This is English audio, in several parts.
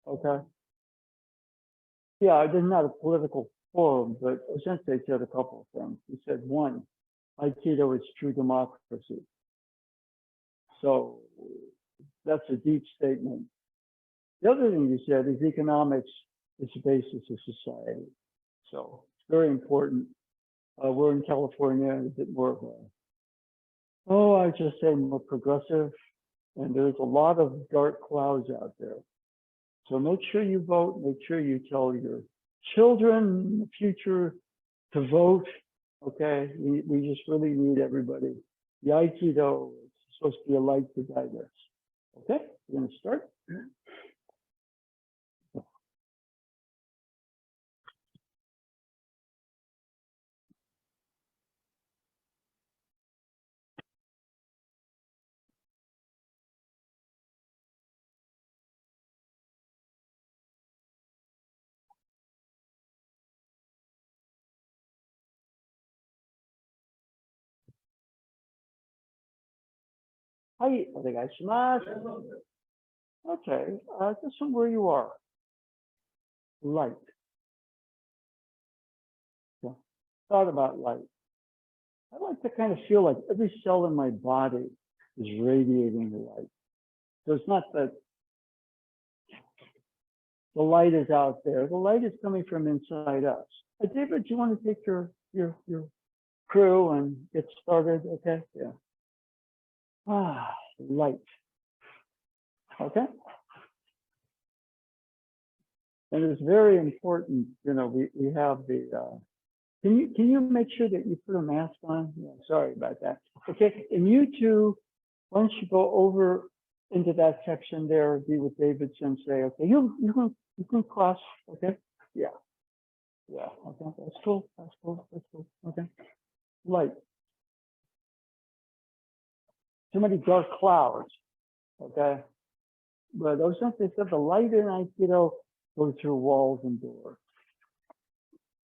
Okay. Yeah, this is not a political forum, but Sensei said a couple of things. He said, one, Aikido is true democracy. So that's a deep statement. The other thing you said is economics is the basis of society. So it's very important. We're in California, a bit more of a, I just say more progressive. And there's a lot of dark clouds out there. So make sure you vote. Make sure you tell your children in the future to vote. Okay, we just really need everybody. The Aikido is supposed to be a light to guide us. Okay, we're going to start. Hi, onegaishimasu. Okay, this is where you are. Light. Yeah. Thought about light. I like to kind of feel like every cell in my body is radiating the light. So it's not that the light is out there. The light is coming from inside us. David, do you want to take your crew and get started? Okay, yeah. Light. Okay. And it's very important, you know, we have the, can you make sure that you put a mask on? Yeah, sorry about that. Okay, and you two, once you go over into that section there, be with David Sensei. Okay, you can cross. Okay, yeah, okay, that's cool, okay. Light. Too many dark clouds, okay? But those Sensei said the light in Aikido goes through walls and doors.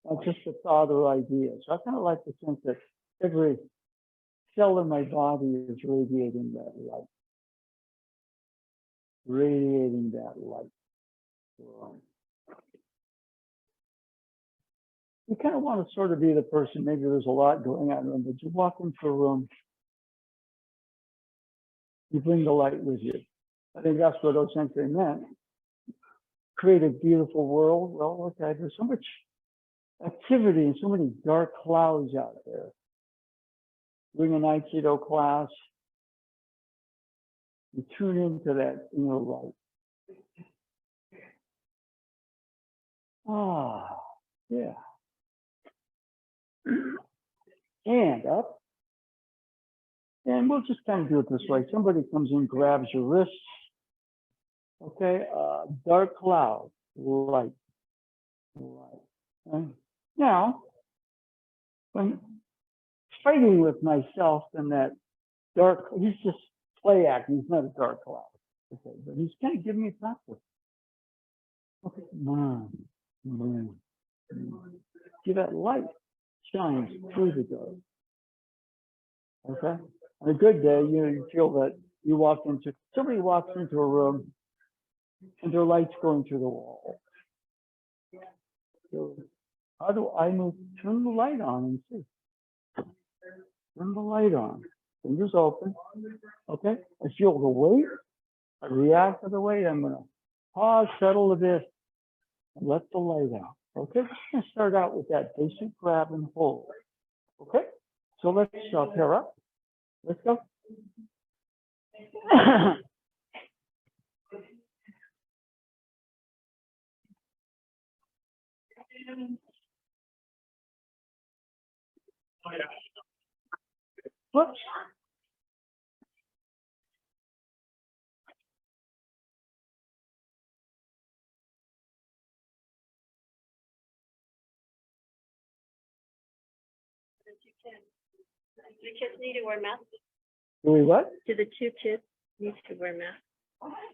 That's just a thought or idea. So I kind of like to think that every cell in my body is radiating that light. Radiating that light. You kind of want to sort of be the person, maybe there's a lot going on in the room, but you walk into a room, you bring the light with you. I think that's what Osensei meant. Create a beautiful world. Well, okay, there's so much activity and so many dark clouds out there. Bring an Aikido class, you tune into that inner light. Yeah. And up. And we'll just kind of do it this way. Somebody comes in, grabs your wrists. Okay, dark cloud, light. Okay. Now, when fighting with myself in that dark, he's just play acting, he's not a dark cloud. Okay, but he's kind of giving me practice. Okay, see that light shines through the dark. Okay, on a good day, you feel that you somebody walks into a room and their light's going through the wall. So how do I turn the light on and see? Turn the light on, fingers open. Okay, I feel the weight, I react to the weight, I'm gonna pause, settle a bit, and let the light out. Okay, we're gonna start out with that basic grab and hold. Okay, so let's pair up. Let's go. Whoops. The kids need to wear masks. Do we what? Do the two kids need to wear masks?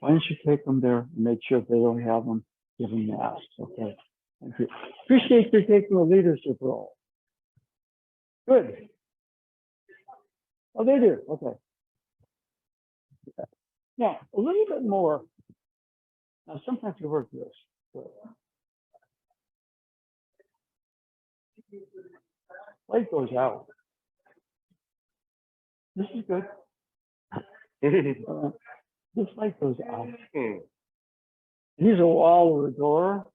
Why don't you take them there and make sure if they don't have them, give them masks, okay? Thank you. Appreciate you taking a leadership role. Good. Oh, they do, okay. Now, a little bit more Now, sometimes you work this, but light goes out. This is good. This light goes out. Here's a wall or a door.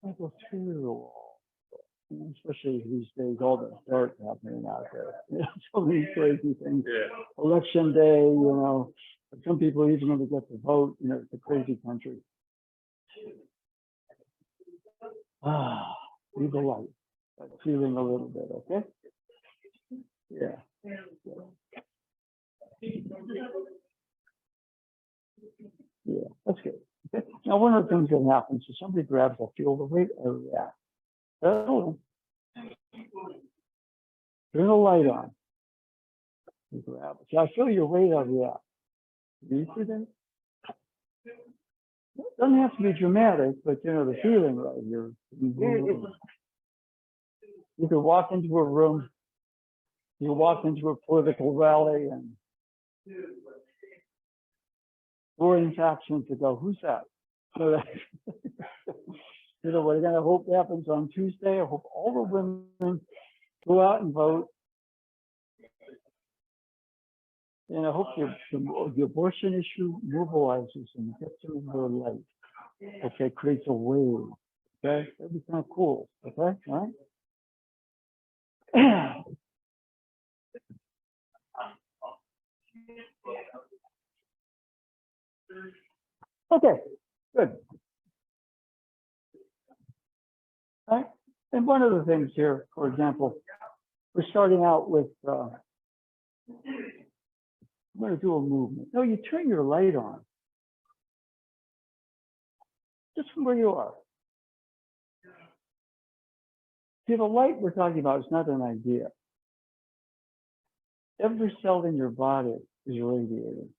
I go through the wall. Especially these days, all the dark happening out there. So many crazy things. Yeah. Election day, you know, some people even when they get to vote, you know, it's a crazy country. Leave the light. I'm feeling a little bit, okay? Yeah. Yeah, that's good. Okay. Now, one of the things that happens is somebody grabs a feel the weight of that. Oh, turn the light on. You grab it. So I feel your weight of that. You see that? It doesn't have to be dramatic, but you know the feeling right here. You could walk into a room, you walk into a political rally, and warring factions to go, who's that? So that you know, we're going to hope happens on Tuesday. I hope all the women go out and vote. And I hope the abortion issue mobilizes and gets them in their life. Okay, creates a wave. Okay, that'd be kind of cool. Okay, all right. Okay, good. All right. And one of the things here, for example, we're starting out with, I'm going to do a movement. No, you turn your light on. Just from where you are. See, the light we're talking about is not an idea. Every cell in your body is radiating.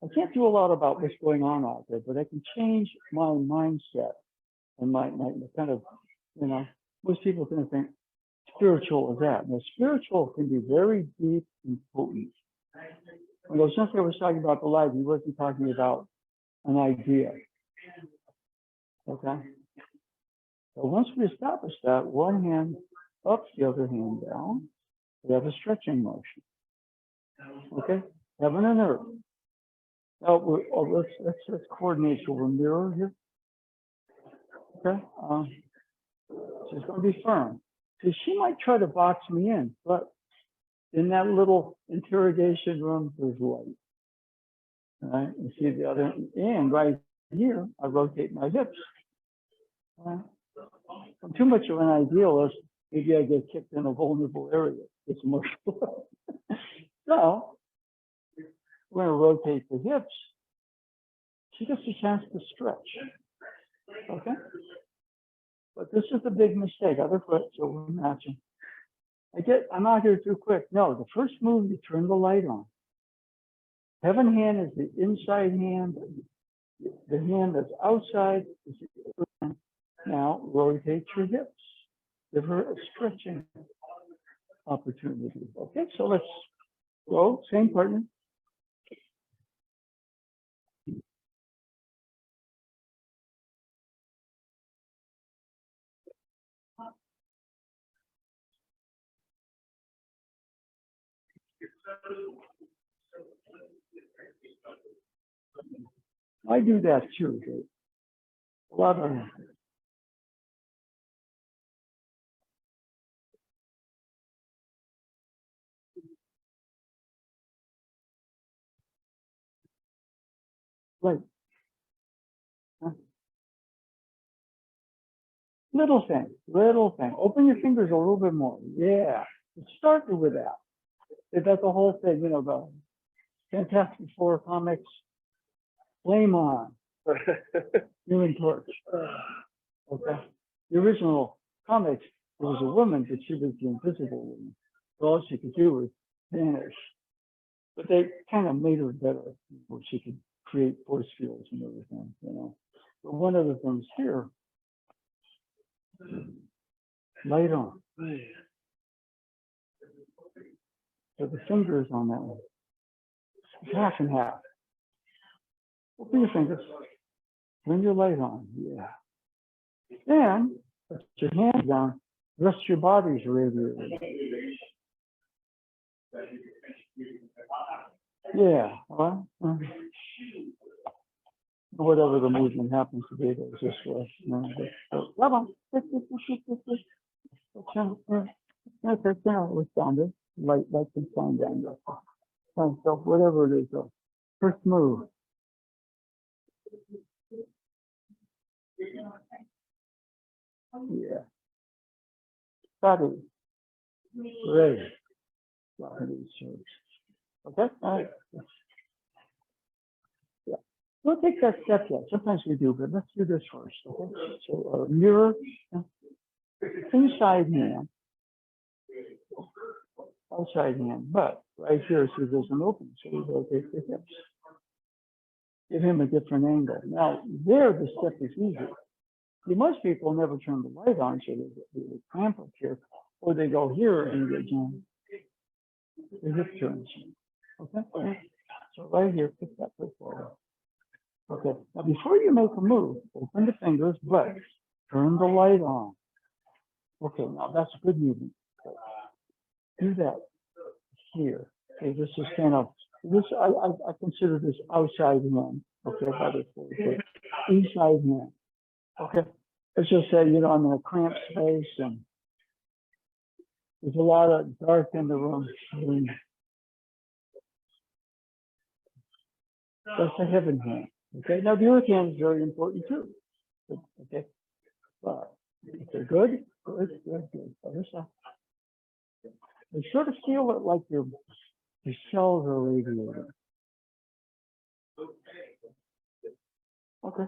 I can't do a lot about what's going on out there, but I can change my mindset and my kind of, you know, most people can think spiritual is that. Now, spiritual can be very deep and potent. When Osense was talking about the light, he wasn't talking about an idea. Okay? So once we establish that, one hand up, the other hand down, we have a stretching motion. Okay? Heaven and earth. Now, let's coordinate. So we'll mirror here. Okay? She's going to be firm. So she might try to box me in, but in that little interrogation room, there's light. All right? You see the other, and right here, I rotate my hips. All right? I'm too much of an idealist. Maybe I get kicked in a vulnerable area. It's emotional. So, we're going to rotate the hips. She gets a chance to stretch. Okay? But this is the big mistake. Other foot, so we're matching. I'm out here too quick. No, the first move, you turn the light on. Heaven hand is the inside hand. The hand that's outside is the upper hand. Now rotate your hips. Give her a stretching opportunity. Okay, so let's go. Same partner. I do that too. Dave. A lot of right. Huh? Little thing, little thing. Open your fingers a little bit more. Yeah. Start with that. That's the whole thing, you know, the Fantastic Four comics. Flame on. Human Torch. Okay. The original comics, there was a woman, but she was the invisible woman. So all she could do was vanish. But they kind of made her better, where she could create force fields and everything, you know. But one of the things here, light on. So the fingers on that one. half and half. Open your fingers. Turn your light on. Yeah. Then put your hands down. The rest of your body's radiating. Yeah. Well, whatever the movement happens to be, there's this way. Come on. Okay, now it was down there. Light can shine down there. So whatever it is, first move. Yeah. Study. Great. Okay? All right. Yeah. Don't take that step yet. Sometimes we do, but let's do this first. Okay? So mirror, inside hand, outside hand, but right here, so there's an open, so we rotate the hips. Give him a different angle. Now, there, the step is easy. See, most people never turn the light on, so they cramp up here, or they go here and get jammed. The hip turns. Okay? So right here, pick that foot forward. Okay. Now, before you make a move, open the fingers, but turn the light on. Okay, now that's a good movement. Do that here. Okay, this is kind of this. I consider this outside hand. Okay, inside hand. Okay, let's just say I'm in a cramped space and there's a lot of dark in the room. That's the heaven hand. Okay, now the earth hand is very important too. Okay, but okay, good. Other side. You sort of feel it like your cells are radiating. Okay,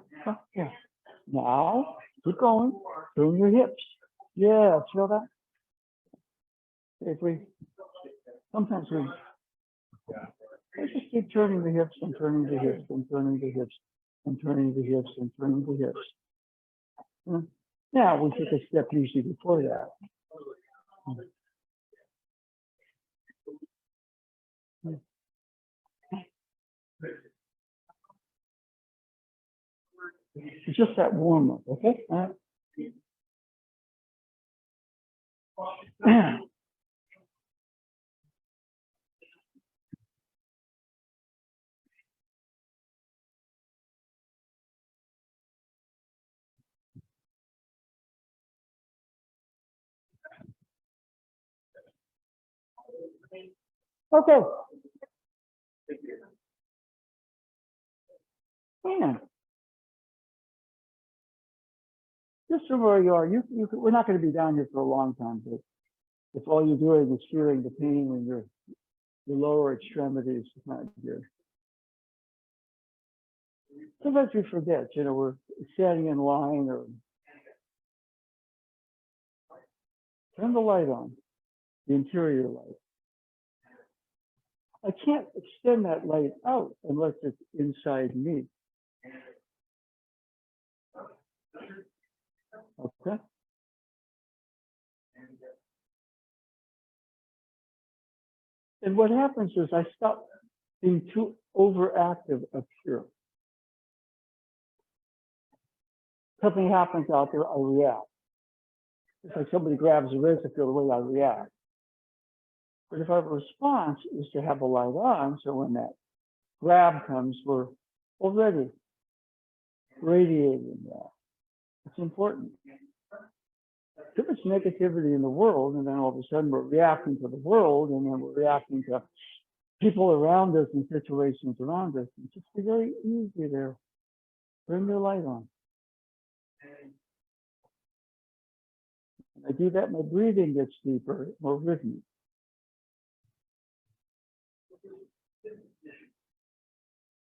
yeah. Now, keep going. Turn your hips. Yeah, feel that? If sometimes let's just keep turning the hips and turning the hips and turning the hips and turning the hips and turning the hips. Now, we took a step usually before that. It's just that warm up, okay? Okay. And just from where you are, we're not going to be down here for a long time, but if all you're doing is feeling the pain in your lower extremities, it's not good. Sometimes we forget, we're standing in line or turn the light on, the interior light. I can't extend that light out unless it's inside me. Okay. And what happens is I stop being too overactive up here. Something happens out there, I react. It's like somebody grabs the wrist, I feel the way I react. But if our response is to have the light on, so when that grab comes, we're already radiating that. It's important. Too much negativity in the world, and then all of a sudden we're reacting to the world, and then we're reacting to people around us and situations around us. It's just very easy there. Bring your light on. When I do that, my breathing gets deeper, more rhythmic.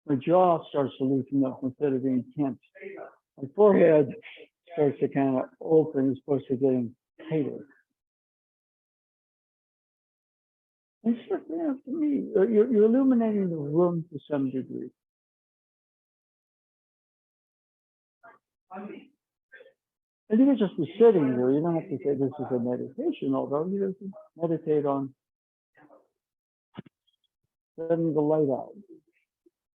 My jaw starts to loosen up instead of being tense. My forehead starts to kind of open as opposed to getting tighter. And so, to me, you're illuminating the room to some degree. And you can just be sitting there. You don't have to say this is a meditation, although you can meditate on sending the light out.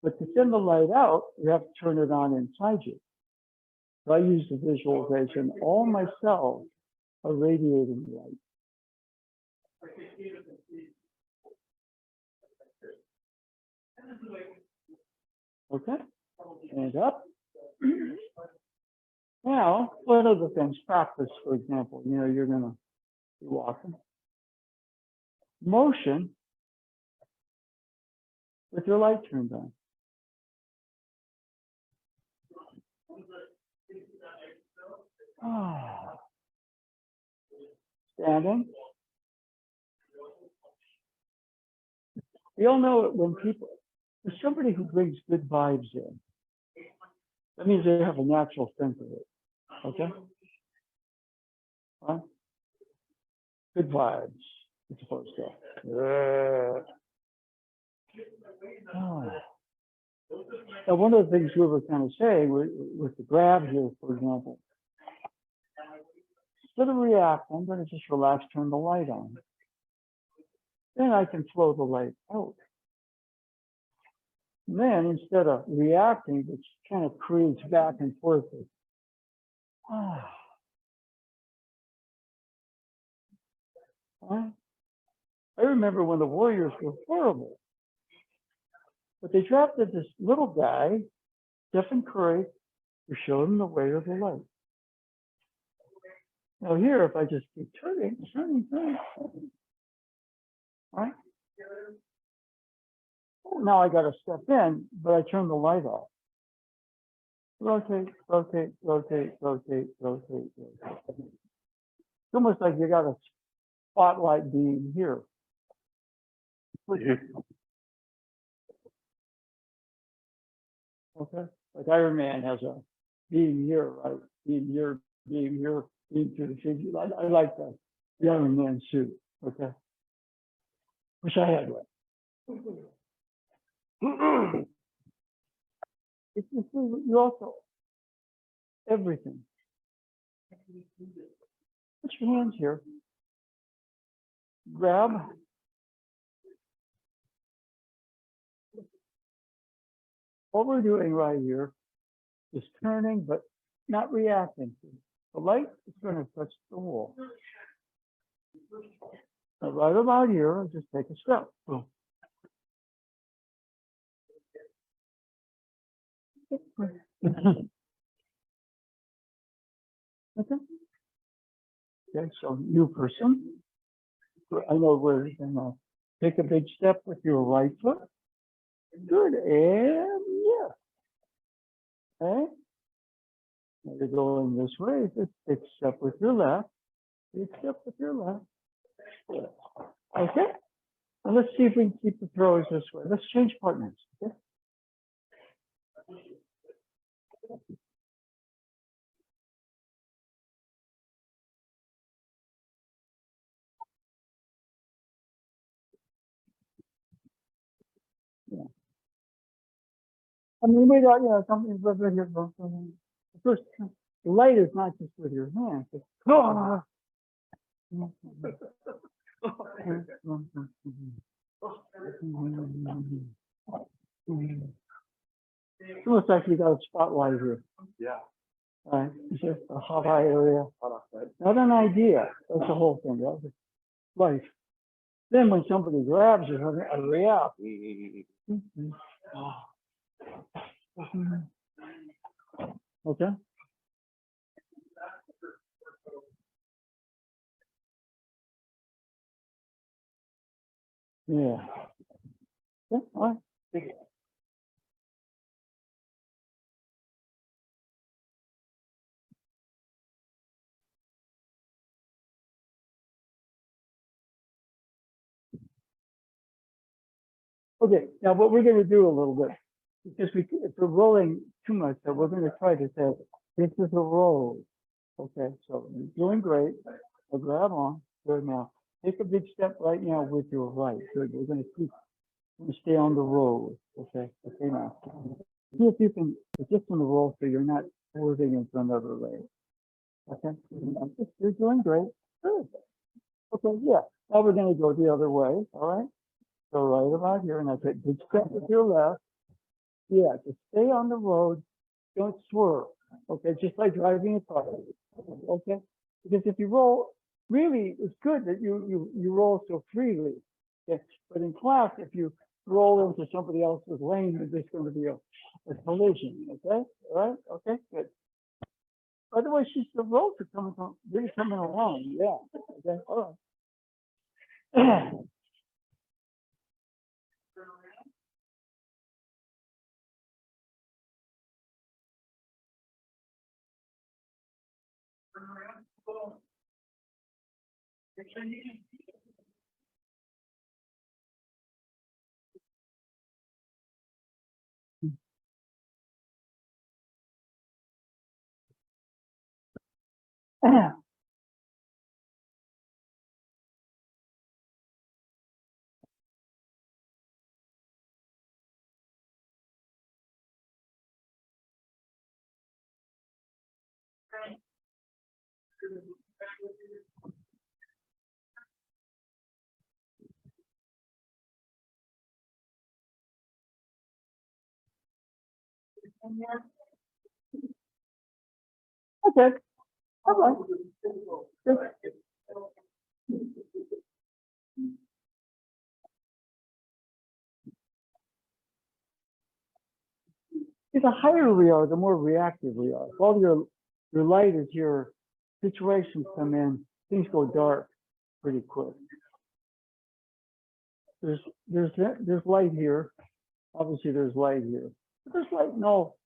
But to send the light out, you have to turn it on inside you. So I use the visualization. All my cells are radiating light. Okay, and up. Now, what other things? Practice, for example. You know, you're gonna be walking. Motion with your light turned on. Ah. Standing. We all know it when people, there's somebody who brings good vibes in. That means they have a natural sense of it. Okay? Right? Good vibes. It's supposed to. Oh. Now, one of the things we were kind of saying with the grab here, for example, instead of react, I'm going to just relax, turn the light on. Then I can flow the light out. And then instead of reacting, which kind of creates back and forth. Ah. Right? I remember when the Warriors were horrible. But they drafted this little guy, Stephen Curry, to show them the way of the light. Now here, if I just keep turning, right? Oh, now I got to step in, but I turn the light off. Rotate, rotate, rotate, rotate, rotate, rotate. It's almost like you got a spotlight beam here. Okay, like Iron Man has a beam here, right? Beam here, beam here, beam through the figure. I like that. The Iron Man suit. Okay. Wish I had one. You also, everything. Put your hands here. Grab. What we're doing right here is turning, but not reacting. The light is going to touch the wall. Now, right about here, I'll just take a step. Boom. Okay, so new person. I know we're going to take a big step with your right foot. Good, and yeah. Okay. Now you're going this way. Just big step with your left. Big step with your left. Good. Okay. And let's see if we can keep the throws this way. Let's change partners. Okay. Yeah. I mean, we got, you know, something, the first, the light is not just with your hands. It's, it's almost like you got a spotlight here. Yeah. Right. It's just a hot eye area. Not an idea. That's the whole thing. That's life. Then when somebody grabs you, I react. Okay. Yeah. Yeah. All right. Okay. Now what we're going to do a little bit, because if we're rolling too much, so we're going to try to say, this is a roll. Okay. So you're doing great. So grab on. Good. Now take a big step right now with your right. Good. We're going to keep. Stay on the roll. Okay. Okay. Now see if you can just on the roll so you're not swerving into another leg. Okay. You're doing great. Good. Okay. Yeah. Now we're going to go the other way. All right. So right about here, and that's it. Good step with your left. Yeah, just stay on the road. Don't swerve. Okay, just like driving a car. Okay, because if you roll, really, it's good that you roll so freely. Okay, but in class, if you roll into somebody else's lane, there's going to be a collision. Okay, all right, okay, good. By the way, the roads are really coming along. Yeah. Okay, all right. Okay, all right. Good. The higher we are, the more reactive we are. If all your light is your situations come in, things go dark pretty quick. There's light here. Obviously, there's light here. But there's light in all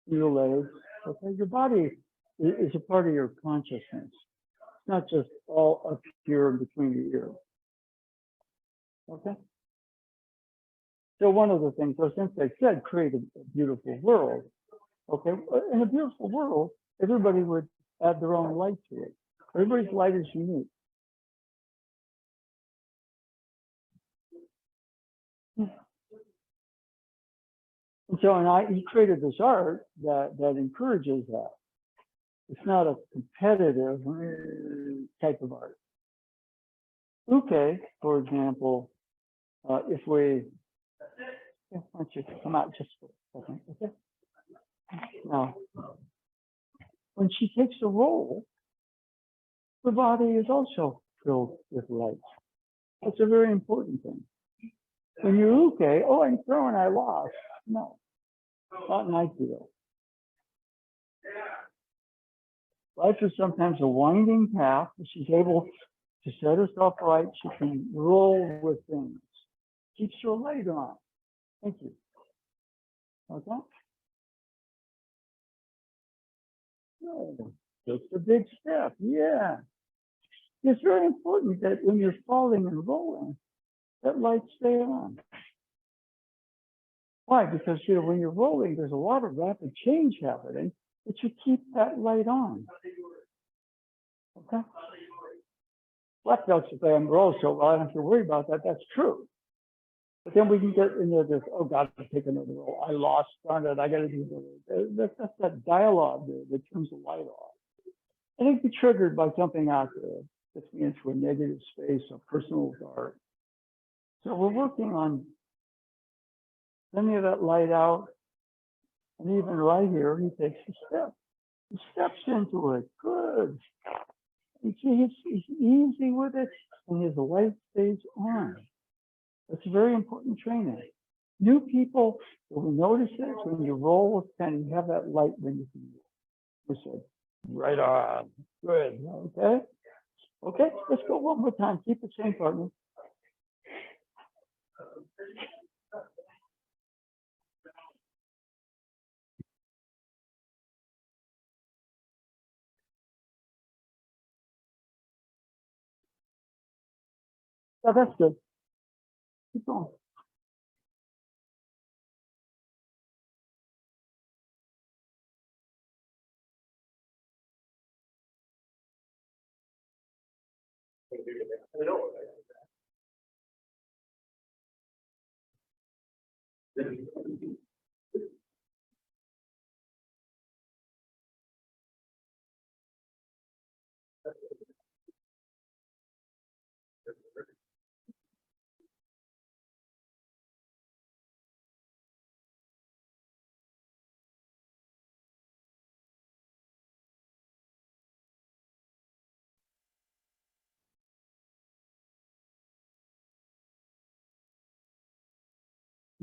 your legs. Okay, your body is a part of your consciousness. It's not just all up here in between the ears. Okay. So one of the things, so since they said create a beautiful world, okay, in a beautiful world, everybody would add their own light to it. Everybody's light is unique. And so, he created this art that encourages that. It's not a competitive type of art. Uke, for example, if we, why don't you come out just for a second, okay? Now, when she takes a roll, the body is also filled with light. That's a very important thing. When you uke, oh, I'm throwing, I lost. No, not an ideal. Life is sometimes a winding path. If she's able to set herself right, she can roll with things. Keeps her light on. Thank you. Okay? Good. That's a big step. Yeah. It's very important that when you're falling and rolling, that light stay on. Why? Because when you're rolling, there's a lot of rapid change happening, but you keep that light on. Okay? Black belts say I'm roll so well, I don't have to worry about that. That's true. But then we can get into this, oh God, I take another roll. I lost, darn it, I got to do this. That's that dialogue there that turns the light off. I think be triggered by something out there that's me into a negative space, a personal dark. So we're working on sending that light out. And even right here, he takes a step. He steps into it. Good. He's easy with it, and his light stays on. That's very important training. New people will notice it when you roll with pen, you have that light when you can. You said, right on. Good. Okay. Okay. Let's go one more time. Keep it same, partner. Yeah, that's good. Keep going.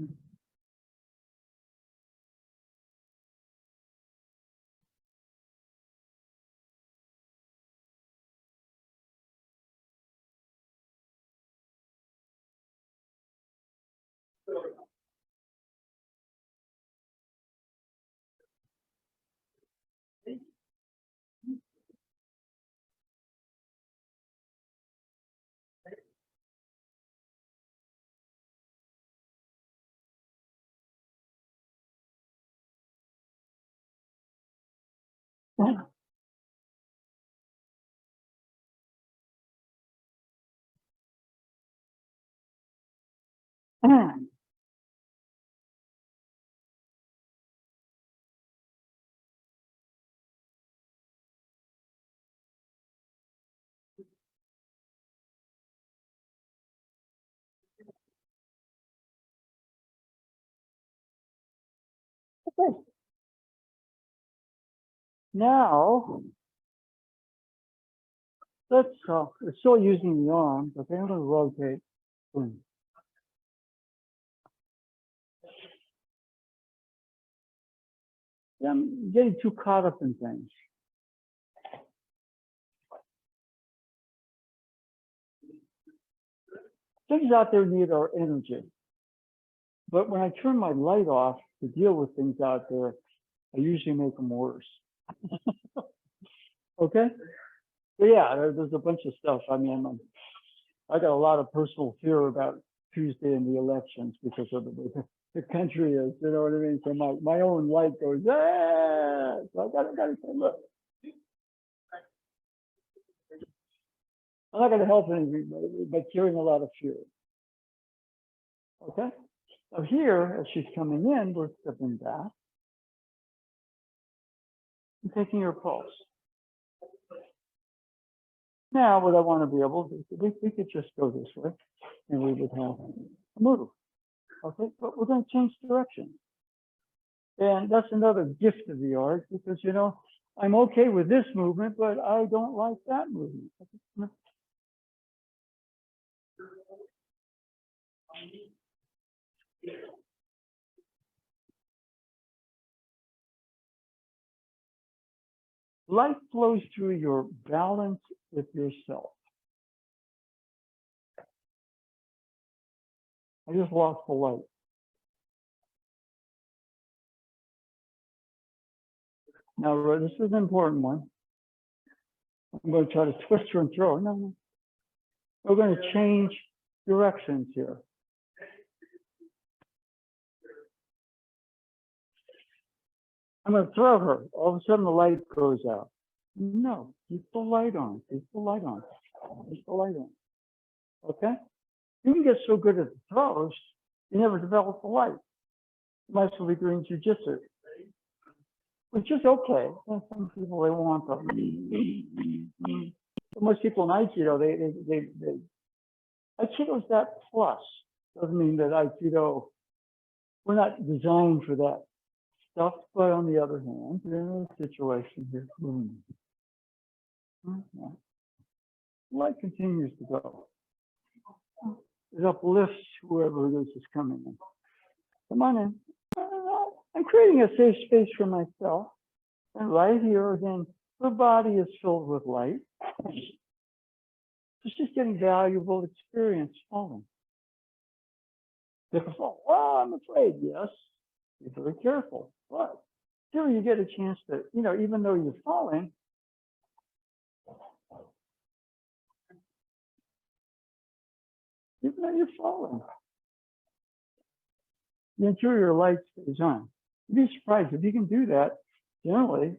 Okay. Now, let's, we're still using the arm, but then I'm going to rotate. Boom. Yeah, I'm getting too caught up in things. Things out there need our energy. But when I turn my light off to deal with things out there, I usually make them worse. Okay? So yeah, there's a bunch of stuff. I mean, I got a lot of personal fear about Tuesday and the elections because of the way the country is. You know what I mean? So my own light goes, ah! So I gotta say, look, I'm not gonna help anybody by carrying a lot of fear. Okay? Now here, as she's coming in, we're stepping back and taking her pulse. Now, what I want to be able to, we could just go this way and we would have a move. Okay, but we're going to change direction. And that's another gift of the art because, you know, I'm okay with this movement, but I don't like that movement. Light flows through your balance with yourself. I just lost the light. Now, this is an important one. I'm going to try to twist her and throw her. No. We're going to change directions here. I'm going to throw her. All of a sudden, the light goes out. No, keep the light on. Keep the light on. Keep the light on. Okay? You can get so good at the throws, you never develop the light. You might as well be doing jujitsu, which is okay. Some people, they want them. Most people in Aikido, Aikido's that plus. Doesn't mean that Aikido, we're not designed for that stuff, but on the other hand, there's a situation here. Light continues to go. It uplifts whoever it is coming in. Come on in. I'm creating a safe space for myself. And right here, again, the body is filled with light. It's just getting valuable experience falling. People fall, well, I'm afraid, yes. Be very careful. But still, you get a chance to, you know, even though you're falling, even though you're falling, the interior light stays on. You'd be surprised if you can do that. Generally,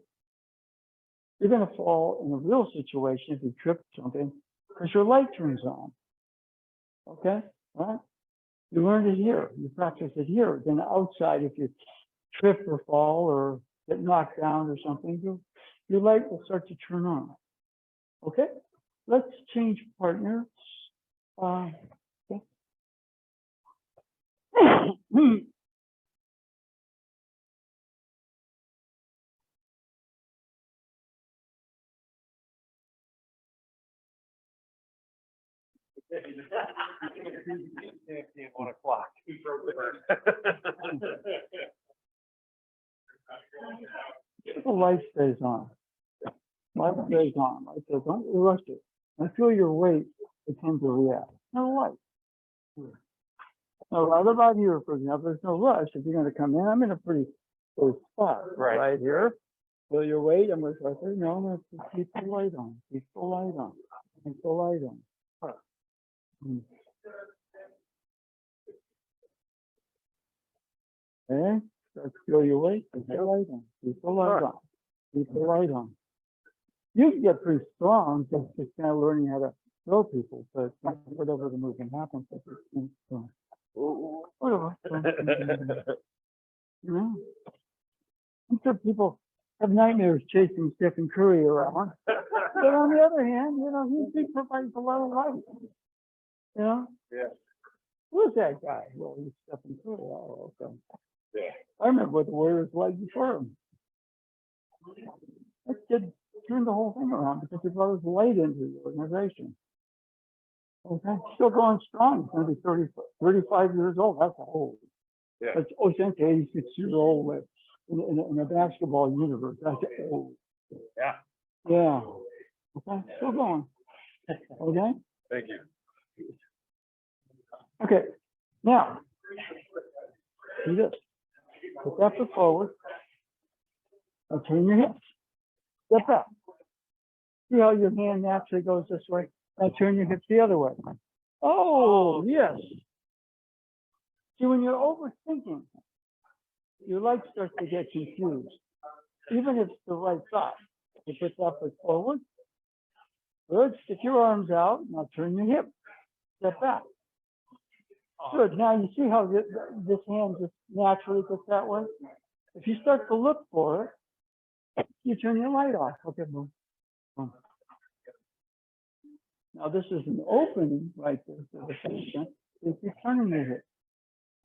you're going to fall in a real situation if you trip something because your light turns on. Okay? All right? You learned it here. You practice it here. Then outside, if you trip or fall or get knocked down or something, your light will start to turn on. Okay? Let's change partners. Okay. 1 o'clock. The light stays on. Light stays on. Light says, don't rush it. Until your weight, it tends to react. No light. Now, right about here, for example, there's no rush. If you're going to come in, I'm in a pretty close spot. Right here. Feel your weight. I'm going to say, no, I'm going to keep the light on. Keep the light on. Keep the light on. Okay? Let's feel your weight. Keep the light on. Keep the light on. Keep the light on. You can get pretty strong just kind of learning how to throw people, but whatever the movement happens, whatever. You know, I'm sure people have nightmares chasing Stephen Curry around, but on the other hand, you know, he provides a lot of light. You know? Yeah. Who's that guy? Well, he's Stephen Curry. Oh, okay. Yeah. I remember what the Warriors was like before him. That kid turned the whole thing around because he brought his light into the organization. Okay, still going strong. He's going to be 35 years old. That's old. Yeah. That's essentially 86 years old in the basketball universe. That's old. Yeah. Yeah. Okay, still going. Okay. Thank you. Okay. Now, do this. Put that foot forward. Now turn your hips. Step back. See how your hand naturally goes this way? Now turn your hips the other way. Oh, yes. See, when you're overthinking, your light starts to get confused. Even if it's the right side. You put that foot forward. Good. Stick your arms out. Now turn your hip. Step back. Good. Now you see how this hand just naturally gets that way? If you start to look for it, you turn your light off. Okay, boom. Boom. Now this is an opening right there for the patient. If you're turning your hip,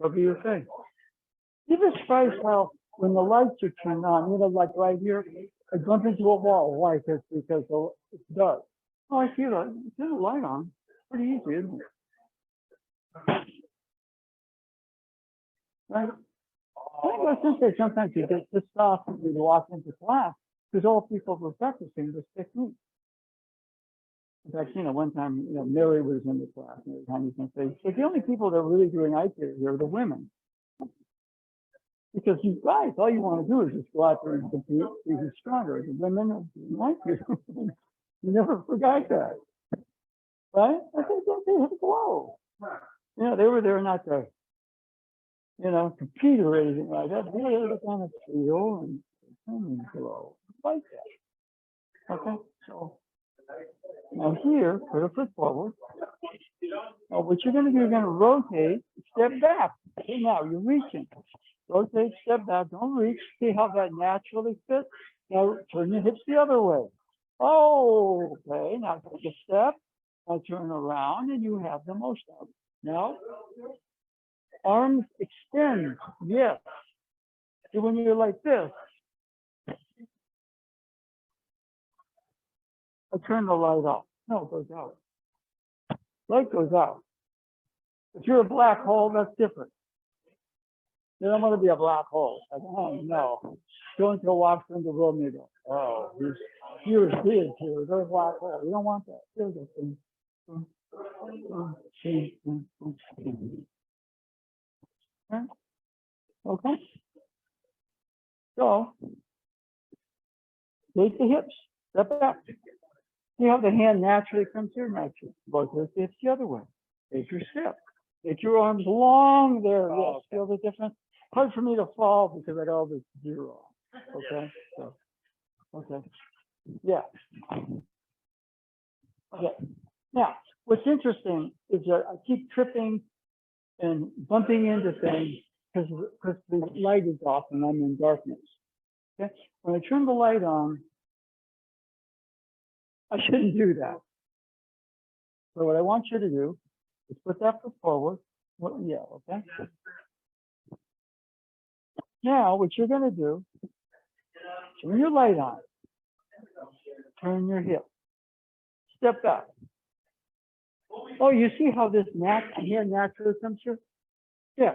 cover your face. You'd be surprised how when the lights are turned on, you know, like right here, I bump into a wall. Why? Because it's dark. Oh, I feel it. Turn the light on. Pretty easy, isn't it? Right? I think I should say sometimes you get pissed off when you walk into class because all people were practicing this technique. In fact, you know, one time, you know, Mary was in the class, and every time you can say, so the only people that are really doing aikido here are the women. Because you guys, all you want to do is just go out there and compete, be stronger. The women are doing aikido. You never forgot that. Right? I think they had to glow. You know, they were there not to, you know, compete or anything like that. They were to kind of feel and glow. Like that. Okay? So now here, put a foot forward. Now what you're going to do, you're going to rotate, step back. Okay, now you're reaching. Rotate, step back, don't reach. See how that naturally fits? Now turn your hips the other way. Oh, okay. Now take a step. Now turn around and you have the motion. Now, arms extend. Yes. See, when you're like this, I turn the light off. No, it goes out. Light goes out. If you're a black hole, that's different. You don't want to be a black hole. Like, oh, no. Go into a walk in the room and you go, oh, here's here. There's a black hole. You don't want that. There's a thing. Okay. So, take the hips. Step back. See how the hand naturally comes here? Naturally. Go to the hips the other way. Take your step. Take your arms long there. Yes. Feel the difference? Hard for me to fall because I got all this zero. Okay. So, okay. Yeah. Okay. Now, what's interesting is that I keep tripping and bumping into things because the light is off and I'm in darkness. Okay. When I turn the light on, I shouldn't do that. So what I want you to do is put that foot forward. Well, yeah, okay. Now, what you're going to do, turn your light on. Turn your hip. Step back. Oh, you see how this here naturally comes here? Yeah.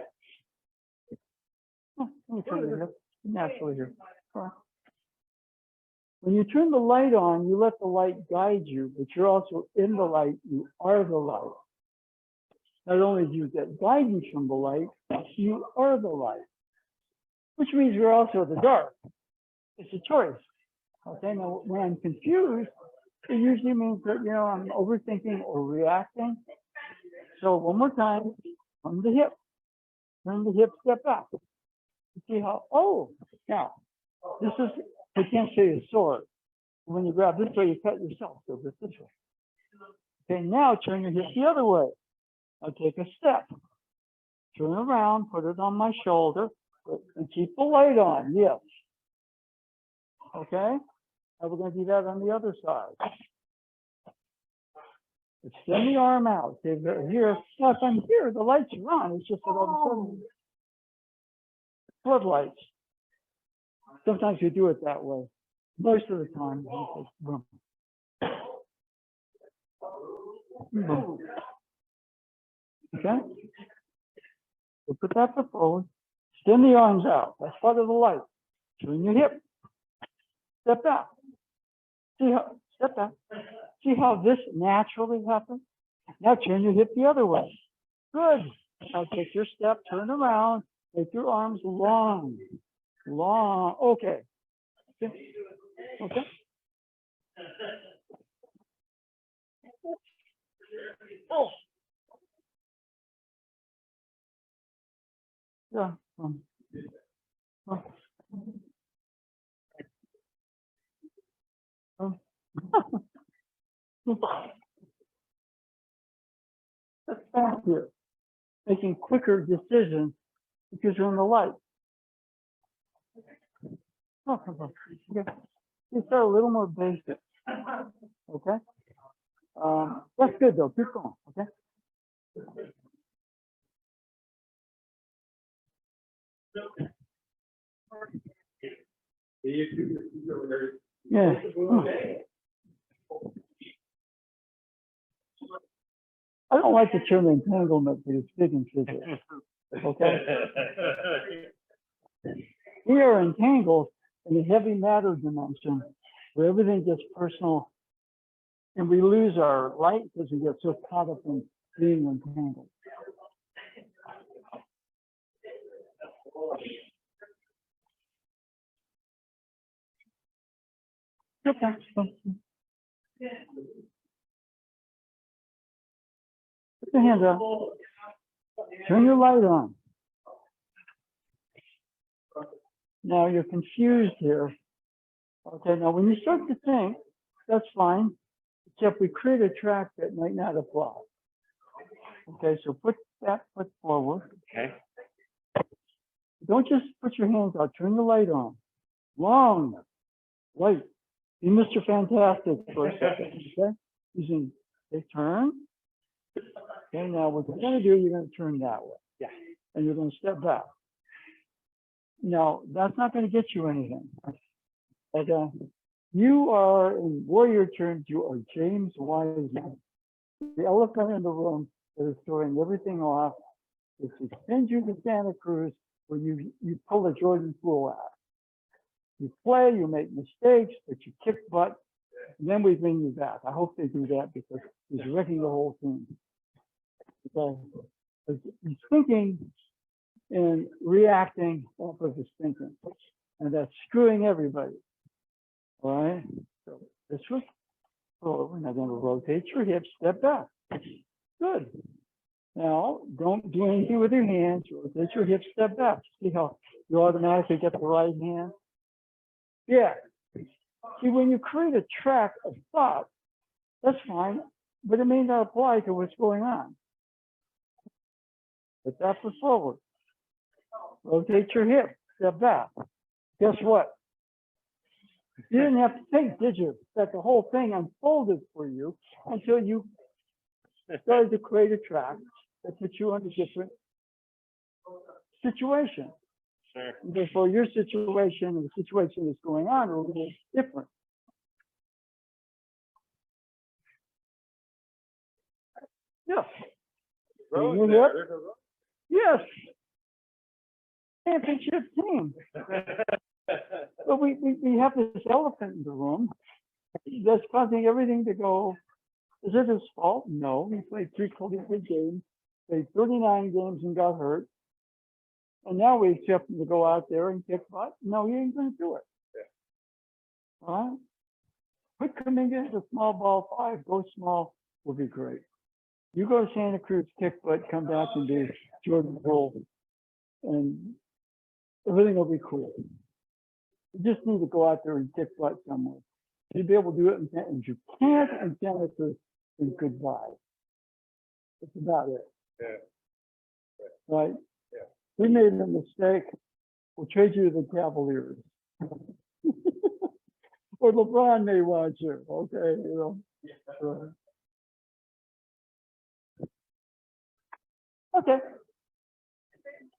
Oh, let me turn it here. Naturally here. All right. When you turn the light on, you let the light guide you, but you're also in the light. You are the light. Not only do you get guidance from the light, you are the light, which means you're also the dark. It's a choice. Okay, now when I'm confused, it usually means that, you know, I'm overthinking or reacting. So one more time, from the hip, turn the hip, step back. You see how, oh, now, this is, I can't say a sword. When you grab this way, you cut yourself, so this way. Okay, now turn your hip the other way. I'll take a step. Turn around, put it on my shoulder, and keep the light on, yes. Okay, now we're going to do that on the other side. Extend the arm out. Okay, here, now if I'm here, the lights are on. It's just that all of a sudden, floodlights. Sometimes you do it that way. Most of the time, boom. Boom. Okay? So put that foot forward. Extend the arms out. That's part of the light. Turn your hip. Step back. See how, step back. See how this naturally happens? Now turn your hip the other way. Good. Now take your step, turn around, make your arms long. Long. Okay. Okay. Okay. Oh. Yeah. That's faster. Making quicker decisions because you're in the light. Oh, come on. Okay. You start a little more basic. Okay. That's good though. Keep going. Okay. Yeah. I don't like the term entanglement, but it's big in physics. Okay. We are entangled in the heavy matter dimension where everything gets personal and we lose our light because we get so caught up in being entangled. Okay. Put your hands up. Turn your light on. Now you're confused here. Okay, now when you start to think, that's fine, except we create a track that might not apply. Okay, so put that foot forward. Okay. Don't just put your hands out, turn the light on. Long light. Be Mr. Fantastic for a second, okay? Using a turn. Okay, now what you're going to do, you're going to turn that way. Yeah. And you're going to step back. Now, that's not going to get you anything. Okay? You are, in warrior terms, you are James Wiseman. The elephant in the room that is throwing everything off. It's to send you to Santa Cruz where you pull a Jordan Poole out. You play, you make mistakes, but you kick butt, and then we bring you back. I hope they do that because he's wrecking the whole thing. Okay? He's thinking and reacting off of his thinking, and that's screwing everybody. All right? So this way, forward. Now, going to rotate your hips, step back. Good. Now, don't do anything with your hands. Rotate your hips, step back. See how you automatically get the right hand? Yeah. See, when you create a track of thought, that's fine, but it may not apply to what's going on. Put that foot forward. Rotate your hip, step back. Guess what? You didn't have to think, did you? That the whole thing unfolded for you until you started to create a track that puts you in a different situation. Sure. And therefore, your situation and the situation that's going on are a little different. Yes, Road You there, hip? there's a road. yes. Championship team. But we have this elephant in the room that's causing everything to go. Is it his fault? No. He played 3 collegiate games, played 39 games and got hurt. And now we expect him to go out there and kick butt. No, he ain't going to do it. Yeah. All right? Quit coming into small ball 5, go small will be great. You go to Santa Cruz, kick butt, come back and do Jordan Poole, and everything will be cool. You just need to go out there and kick butt somewhere. You'll be able to do it in Santa. You can't in Santa Cruz, then goodbye. That's about it. Yeah. Right? Yeah. We made a mistake. We'll trade you to the Cavaliers. Or LeBron may want you. Okay, you know. Right. Okay.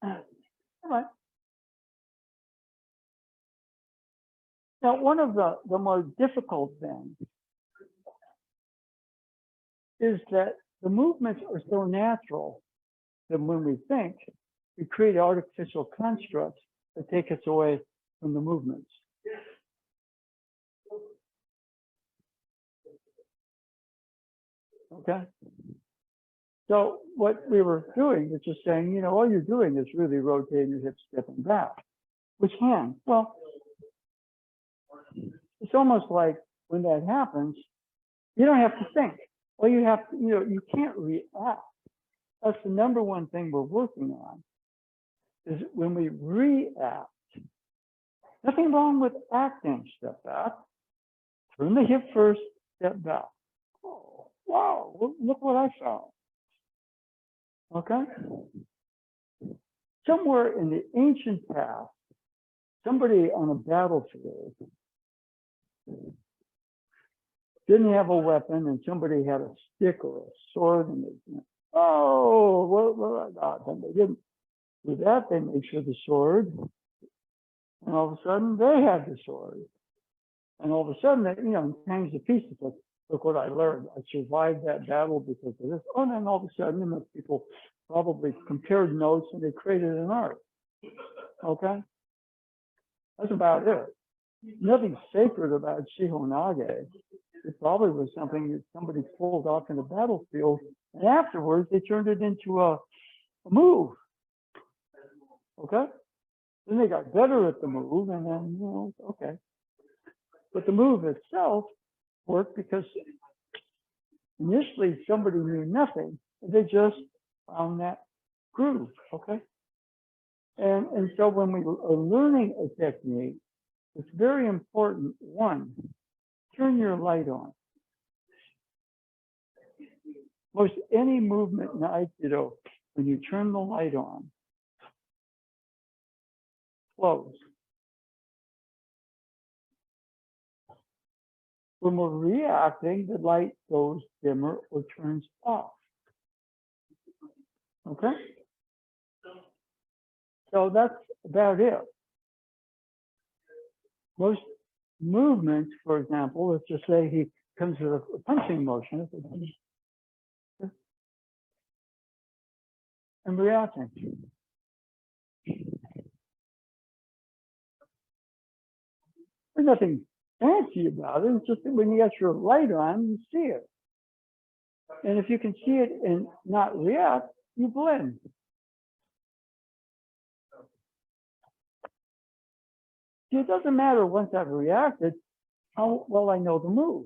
All right. Now, one of the more difficult things is that the movements are so natural that when we think, we create artificial constructs that take us away from the movements. Okay? So what we were doing is just saying, you know, all you're doing is really rotating your hips, stepping back. Which can? Well, it's almost like when that happens, you don't have to think. All you have to, you know, you can't react. That's the number one thing we're working on, is when we react. Nothing wrong with acting, step back. Turn the hip first, step back. Oh, wow, look what I found. Okay? Somewhere in the ancient past, somebody on a battlefield didn't have a weapon and somebody had a stick or a sword and they, then they didn't do that. They made sure the sword, and all of a sudden they had the sword. And all of a sudden, they, you know, hangs the pieces. Like, look what I learned. I survived that battle because of this. Oh, and then all of a sudden, and people probably compared notes and they created an art. Okay? That's about it. Nothing sacred about shihonage. It probably was something that somebody pulled off in the battlefield, and afterwards they turned it into a move. Okay? Then they got better at the move, and then, you know, okay. But the move itself worked because initially somebody knew nothing. They just found that groove, okay? And so when we are learning a technique, it's very important, one, turn your light on. Most any movement in Aikido, when you turn the light on, flows. When we're reacting, the light goes dimmer or turns off. Okay? So that's about it. Most movements, for example, let's just say he comes with a punching motion and reacting. There's nothing fancy about it. It's just that when you got your light on, you see it. And if you can see it and not react, you blend. See, it doesn't matter once I've reacted how well I know the move.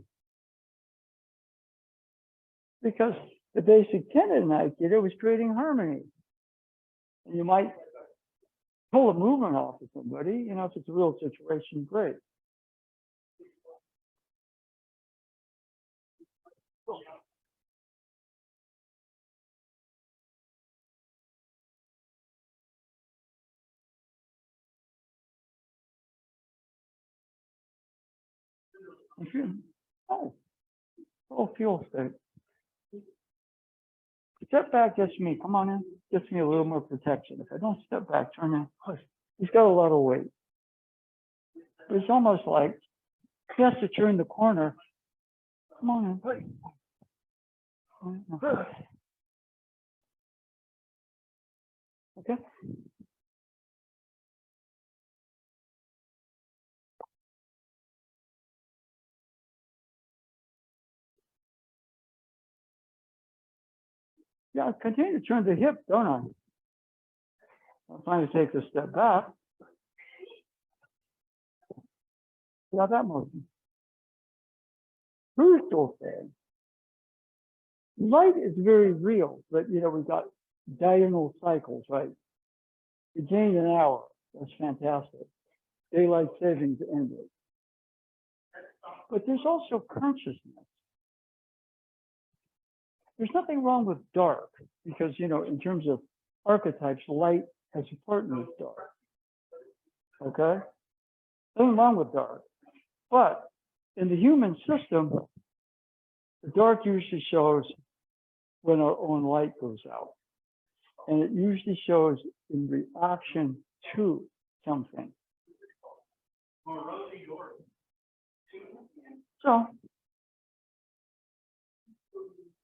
Because the basic tenet in Aikido was creating harmony. And you might pull a movement off of somebody, you know, if it's a real situation, great. Oh, fuel state. Step back gets me, come on in, gets me a little more protection. If I don't step back, turn in, push. He's got a lot of weight. It's almost like he has to turn the corner. Come on in. Okay. Yeah, I continue to turn the hip, don't I? I'm trying to take a step back. See how that motion? Crucial thing. Light is very real, but you know, we've got diurnal cycles, right? We gain an hour. That's fantastic. Daylight savings ended. But there's also consciousness. There's nothing wrong with dark because, you know, in terms of archetypes, light has a partner with dark. Okay? Nothing wrong with dark. But in the human system, the dark usually shows when our own light goes out. And it usually shows in reaction to something. So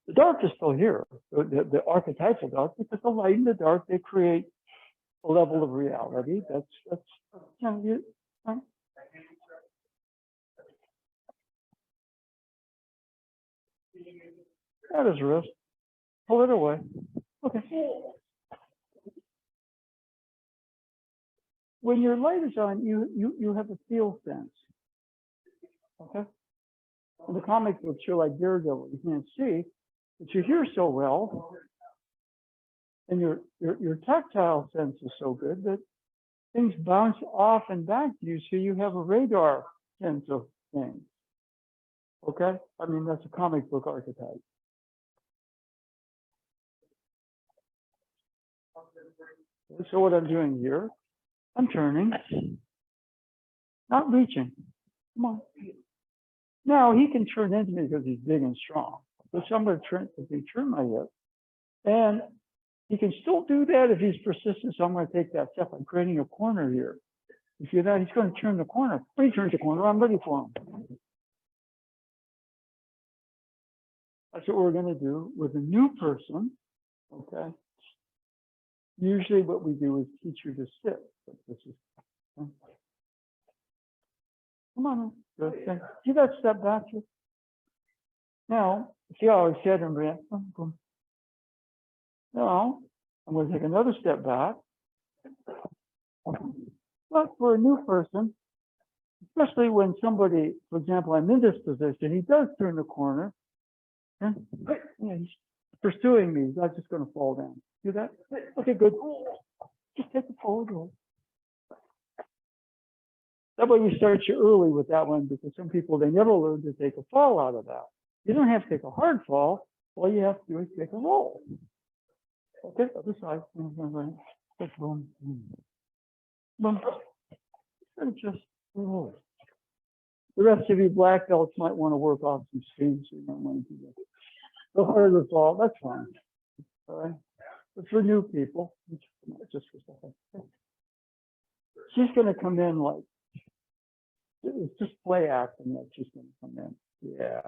the dark is still here, the archetypal dark, because the light and the dark, they create a level of reality. That's you know, right? That is a risk. Pull it away. Okay. When your light is on, you have a feel sense. Okay. In the comic books, you're like Daredevil. You can't see, but you hear so well, and your tactile sense is so good that things bounce off and back to you, so you have a radar sense of things. Okay? I mean, that's a comic book archetype. So what I'm doing here, I'm turning, not reaching. Come on. Now he can turn into me because he's big and strong. But so I'm going to turn my hip. And he can still do that if he's persistent. So I'm going to take that step. I'm creating a corner here. You see that? He's going to turn the corner. When he turns the corner, I'm ready for him. That's what we're going to do with a new person. Okay. Usually what we do is teach you to sit. But this is, come on. Good. See that step back here? Now, see how I said and ran. Now, I'm going to take another step back. But for a new person, especially when somebody, for example, I'm in this position, he does turn the corner. And yeah, he's pursuing me. He's not just going to fall down. See that? Okay, good. Just take the forward roll. That way we start you early with that one because some people, they never learn to take a fall out of that. You don't have to take a hard fall. All you have to do is take a roll. Okay, other side. Boom. Boom. And just roll. The rest of you black belts might want to work off some steam, so you don't want to do that. The harder fall, that's fine. All right. But for new people, just for a second. She's going to come in like, it's just play acting that she's going to come in. Yeah.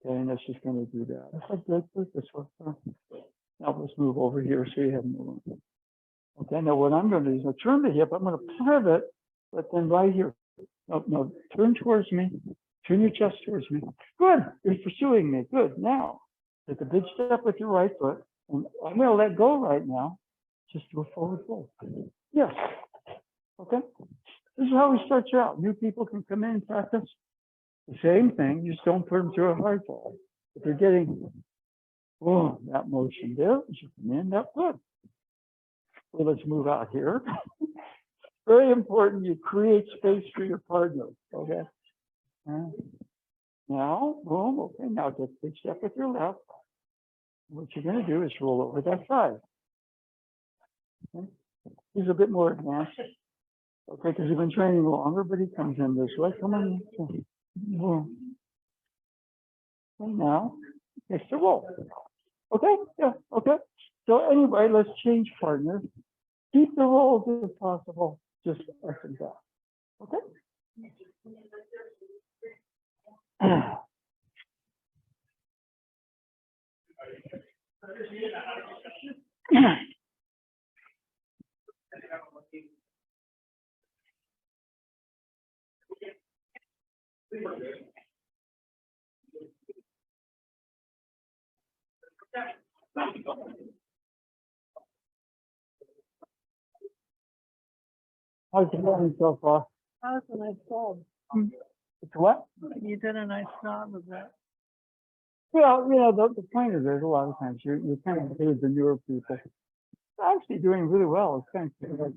Okay, and that's just going to do that. That's like good. This one. Now let's move over here so you have more room. Okay, now what I'm going to do is I'll turn the hip. I'm going to pivot, but then right here. No, turn towards me. Turn your chest towards me. Good. You're pursuing me. Good. Now, take a big step with your right foot. And I'm going to let go right now. Just do a forward fold. Yes. Okay. This is how we start you out. New people can come in and practice the same thing. You just don't put them through a hard fall. If you're getting, oh, that motion there, you should come in. That's good. Well, let's move out here. Very important. You create space for your partner. Okay. Now, boom. Okay. Now take a big step with your left. What you're going to do is roll over that side. Okay. He's a bit more advanced. Okay, because you've been training longer, but he comes in this way. Come on. Boom. Okay, now, takes the roll. Okay, yeah, okay. So anyway, let's change partners. Keep the rolls if possible, just up and down. Okay? How's it going so far? That was a nice job. It's what? You did a nice job of that. Well, the point is, there's a lot of times you're kind of with the newer people. They're actually doing really well. It's kind of like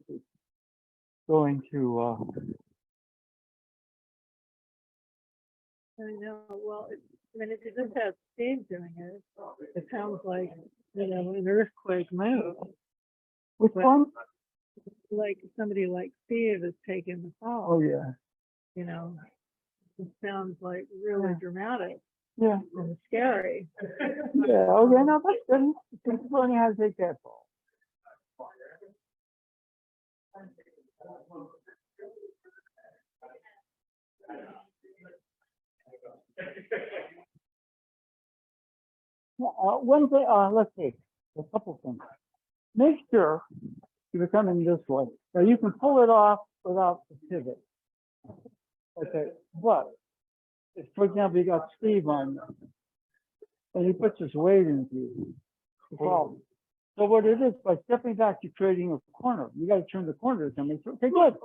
going to, I know, well, I mean, if you just have Steve doing it, it sounds like, an earthquake move. which But- one? Like somebody like Steve is taking the Oh, fall, yeah. It sounds like really Yeah. dramatic Yeah. and scary. Yeah. Okay. No, that's good. It's learning how to take that fall. One thing, let's see, a couple things. Make sure you're coming this way. Now you can pull it off without the pivot. Okay, but if, for example, you got Steve on you, and he puts his weight into you, the problem. So what it is, by stepping back, you're creating a corner. You got to turn the corner to somebody. Okay, good.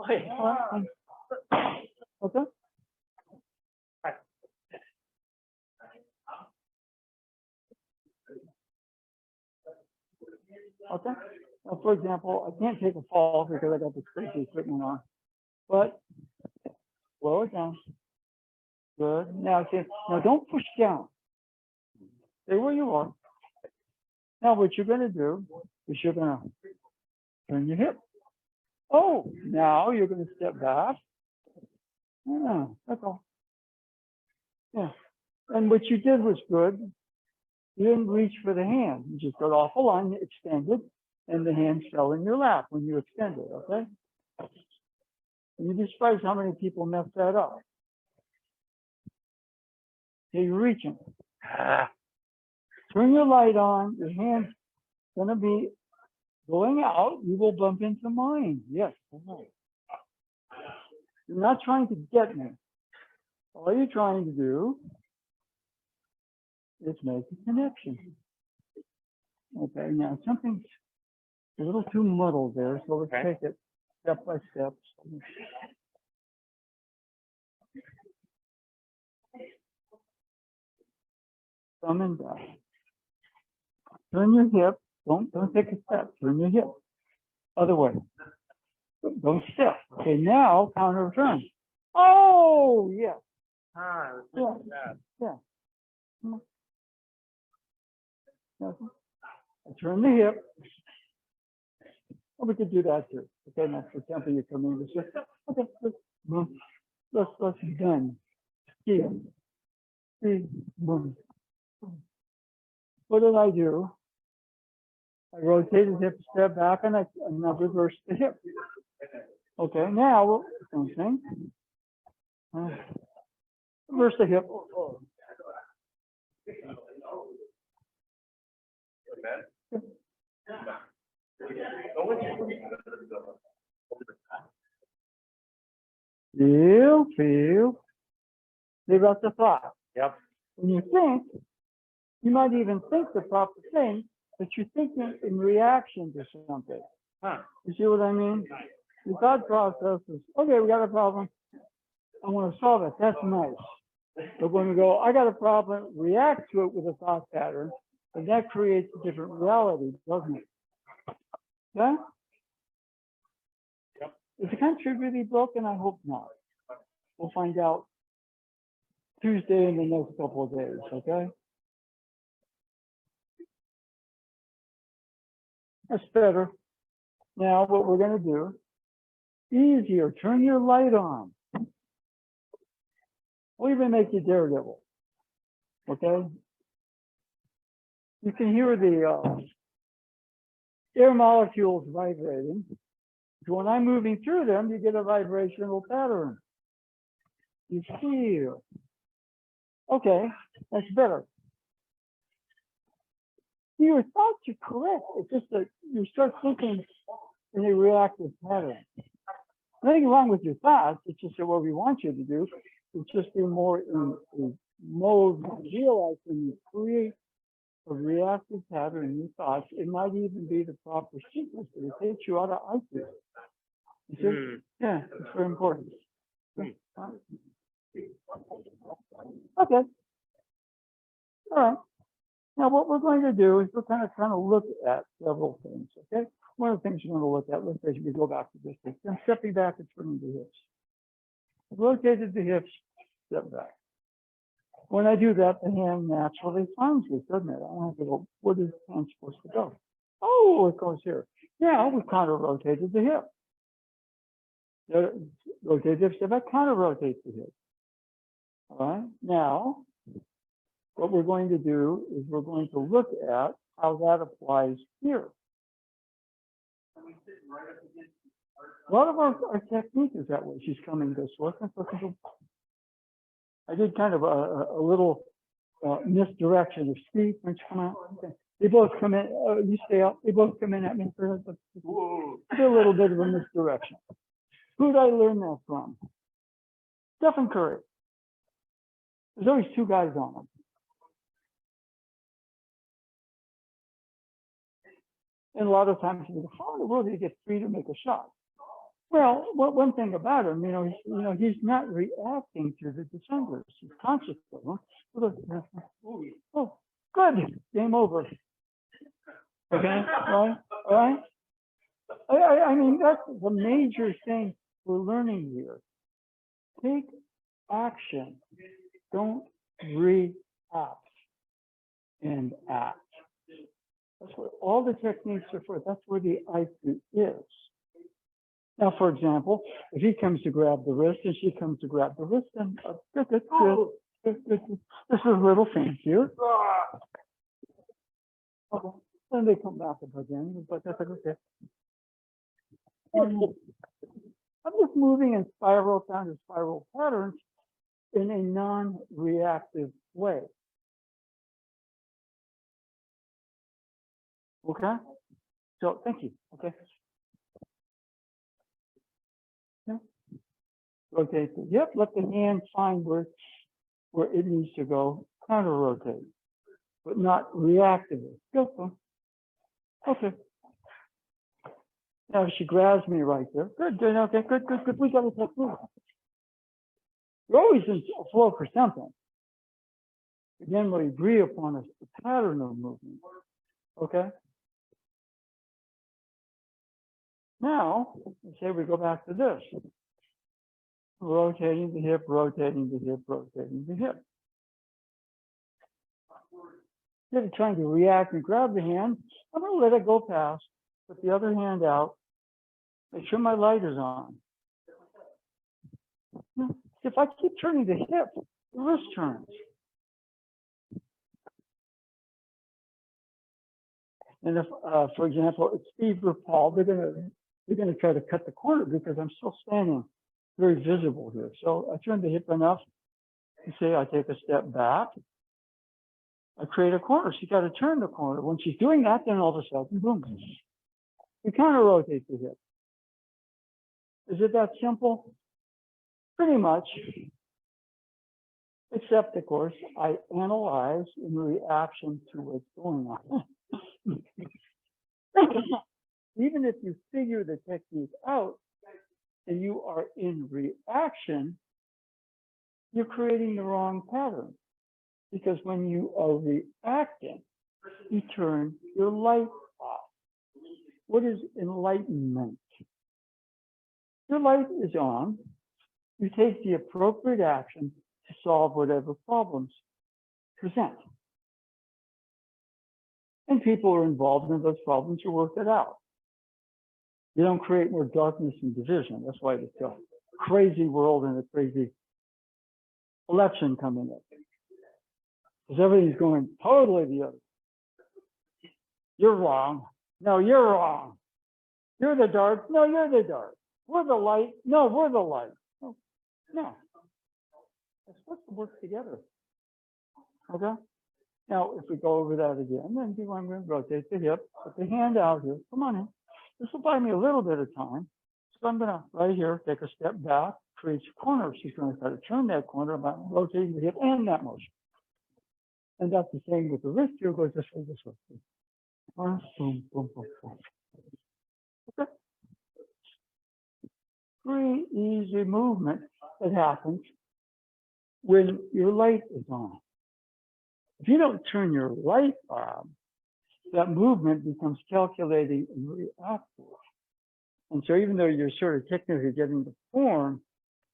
Okay. Okay. Well, for example, I can't take a fall because I got this crazy equipment on, but slow it down. Good. Now, now don't push down. Stay where you are. Now, what you're going to do is you're going to turn your hip. Oh, now you're going to step back. Yeah, that's all. Yeah. And what you did was good. You didn't reach for the hand. You just got off the line, extended, and the hand fell in your lap when you extended, okay? And you'd be surprised how many people mess that up. Okay, you're reaching. Turn your light on. Your hand's going to be going out. You will bump into mine. Yes. You're not trying to get me. All you're trying to do is make a connection. Okay, now something's a little too muddled there, so let's take it step by step. Coming back. Turn your hip. Don't take a step. Turn your hip. Other way. Don't step. Okay, now counter turn. Oh, yes. Yeah. Yeah. I turn the hip. Oh, we could do that too. Okay, now for example, you come in this way. Okay, let's be done. Here. See, boom. What did I do? I rotated hip, step back, and I reversed the hip. Okay, now same thing. Reverse the hip. Feel. Leave out the thought. Yep. When you think, you might even think the proper thing, but you're thinking in reaction to something. You see what I mean? Your thought process is, okay, we got a problem. I want to solve it. That's nice. But when we go, I got a problem, react to it with a thought pattern, and that creates a different reality, doesn't it? Yeah? Yep. Is the country really broken? I hope not. We'll find out Tuesday in the next couple of days, okay? That's better. Now what we're going to do, easier, turn your light on. We'll even make you daredevil, okay? You can hear the air molecules vibrating. So when I'm moving through them, you get a vibrational pattern. You feel. Okay, that's better. Your thoughts are correct. It's just that you start thinking in a reactive pattern. Nothing wrong with your thoughts. It's just that what we want you to do It's just be more in mode, realize when you create a reactive pattern in your thoughts, it might even be the proper sequence, but it takes you out of IQ. You see? Mm. Yeah, it's very important. Hmm. Okay. All right. Now, what we're going to do is we're kind of trying to look at several things, okay? One of the things you're going to look at, let's say we go back to this thing. I'm stepping back and turning the hips. I've rotated the hips, step back. When I do that, the hand naturally finds it, doesn't it? I want to go, where is the hand supposed to go? Oh, it goes here. Now we counter rotated the hip. Rotate the hip, step back, counter rotate the hip. All right. Now, what we're going to do is we're going to look at how that applies here. A lot of our technique is that way. She's coming this way. I did kind of a little misdirection of speed when she come out. Okay. They both come in. You stay up. They both come in at me. A little bit of a misdirection. Who did I learn that from? Stephen Curry. There's always two guys on him. And a lot of times you go, how in the world do you get free to make a shot? Well, one thing about him, he's not reacting to the defenders. He's conscious of them. Oh, good. Game over. Okay, right? All right? I mean, that's the major thing we're learning here. Take action. Don't react and act. That's what all the techniques are for. That's where the IQ is. Now, for example, if he comes to grab the wrist and she comes to grab the wrist, then good. This is a little fancier. Okay. Then they come back up again, but that's okay. I'm just moving in spiral down spiral patterns in a non-reactive way. Okay? So thank you. Okay. Yeah. Rotate the hip, let the hand find where it needs to go, counter rotate, but not reactively. Go. Okay. Now she grabs me right there. Good, okay, good. We got to take move. You're always in flow for something. Again, we agree upon is the pattern of movement. Okay. Now, let's say we go back to this. Rotating the hip, rotating the hip, rotating the hip. Instead of trying to react and grab the hand, I'm going to let it go past, put the other hand out, make sure my light is on. If I keep turning the hip, the wrist turns. And if, for example, it's Steve or Paul, they're going to try to cut the corner because I'm still standing very visible here. So I turn the hip enough to say I take a step back. I create a corner. She's got to turn the corner. When she's doing that, then all of a sudden, boom, we counter rotate the hip. Is it that simple? Pretty much. Except, of course, I analyze in reaction to what's going on. Even if you figure the technique out and you are in reaction, you're creating the wrong pattern. Because when you are reacting, you turn your light off. What is enlightenment? Your light is on. You take the appropriate action to solve whatever problems present. And people are involved in those problems to work it out. You don't create more darkness and division. That's why it's a crazy world and a crazy election coming up. Because everything's going totally the other. You're wrong. No, you're wrong. You're the dark. No, you're the dark. We're the light. No, we're the light. No. We're supposed to work together. Okay? Now, if we go over that again, then I'm going to rotate the hip, put the hand out here. Come on in. This will buy me a little bit of time. So I'm going to, right here, take a step back, creates a corner. She's going to try to turn that corner by rotating the hip and that motion. And that's the same with the wrist here. Goes this way, this way. Boom, boom, boom, boom, boom. Okay. Pretty easy movement that happens when your light is on. If you don't turn your light on, that movement becomes calculating and reactive. And so even though you're sort of technically getting the form,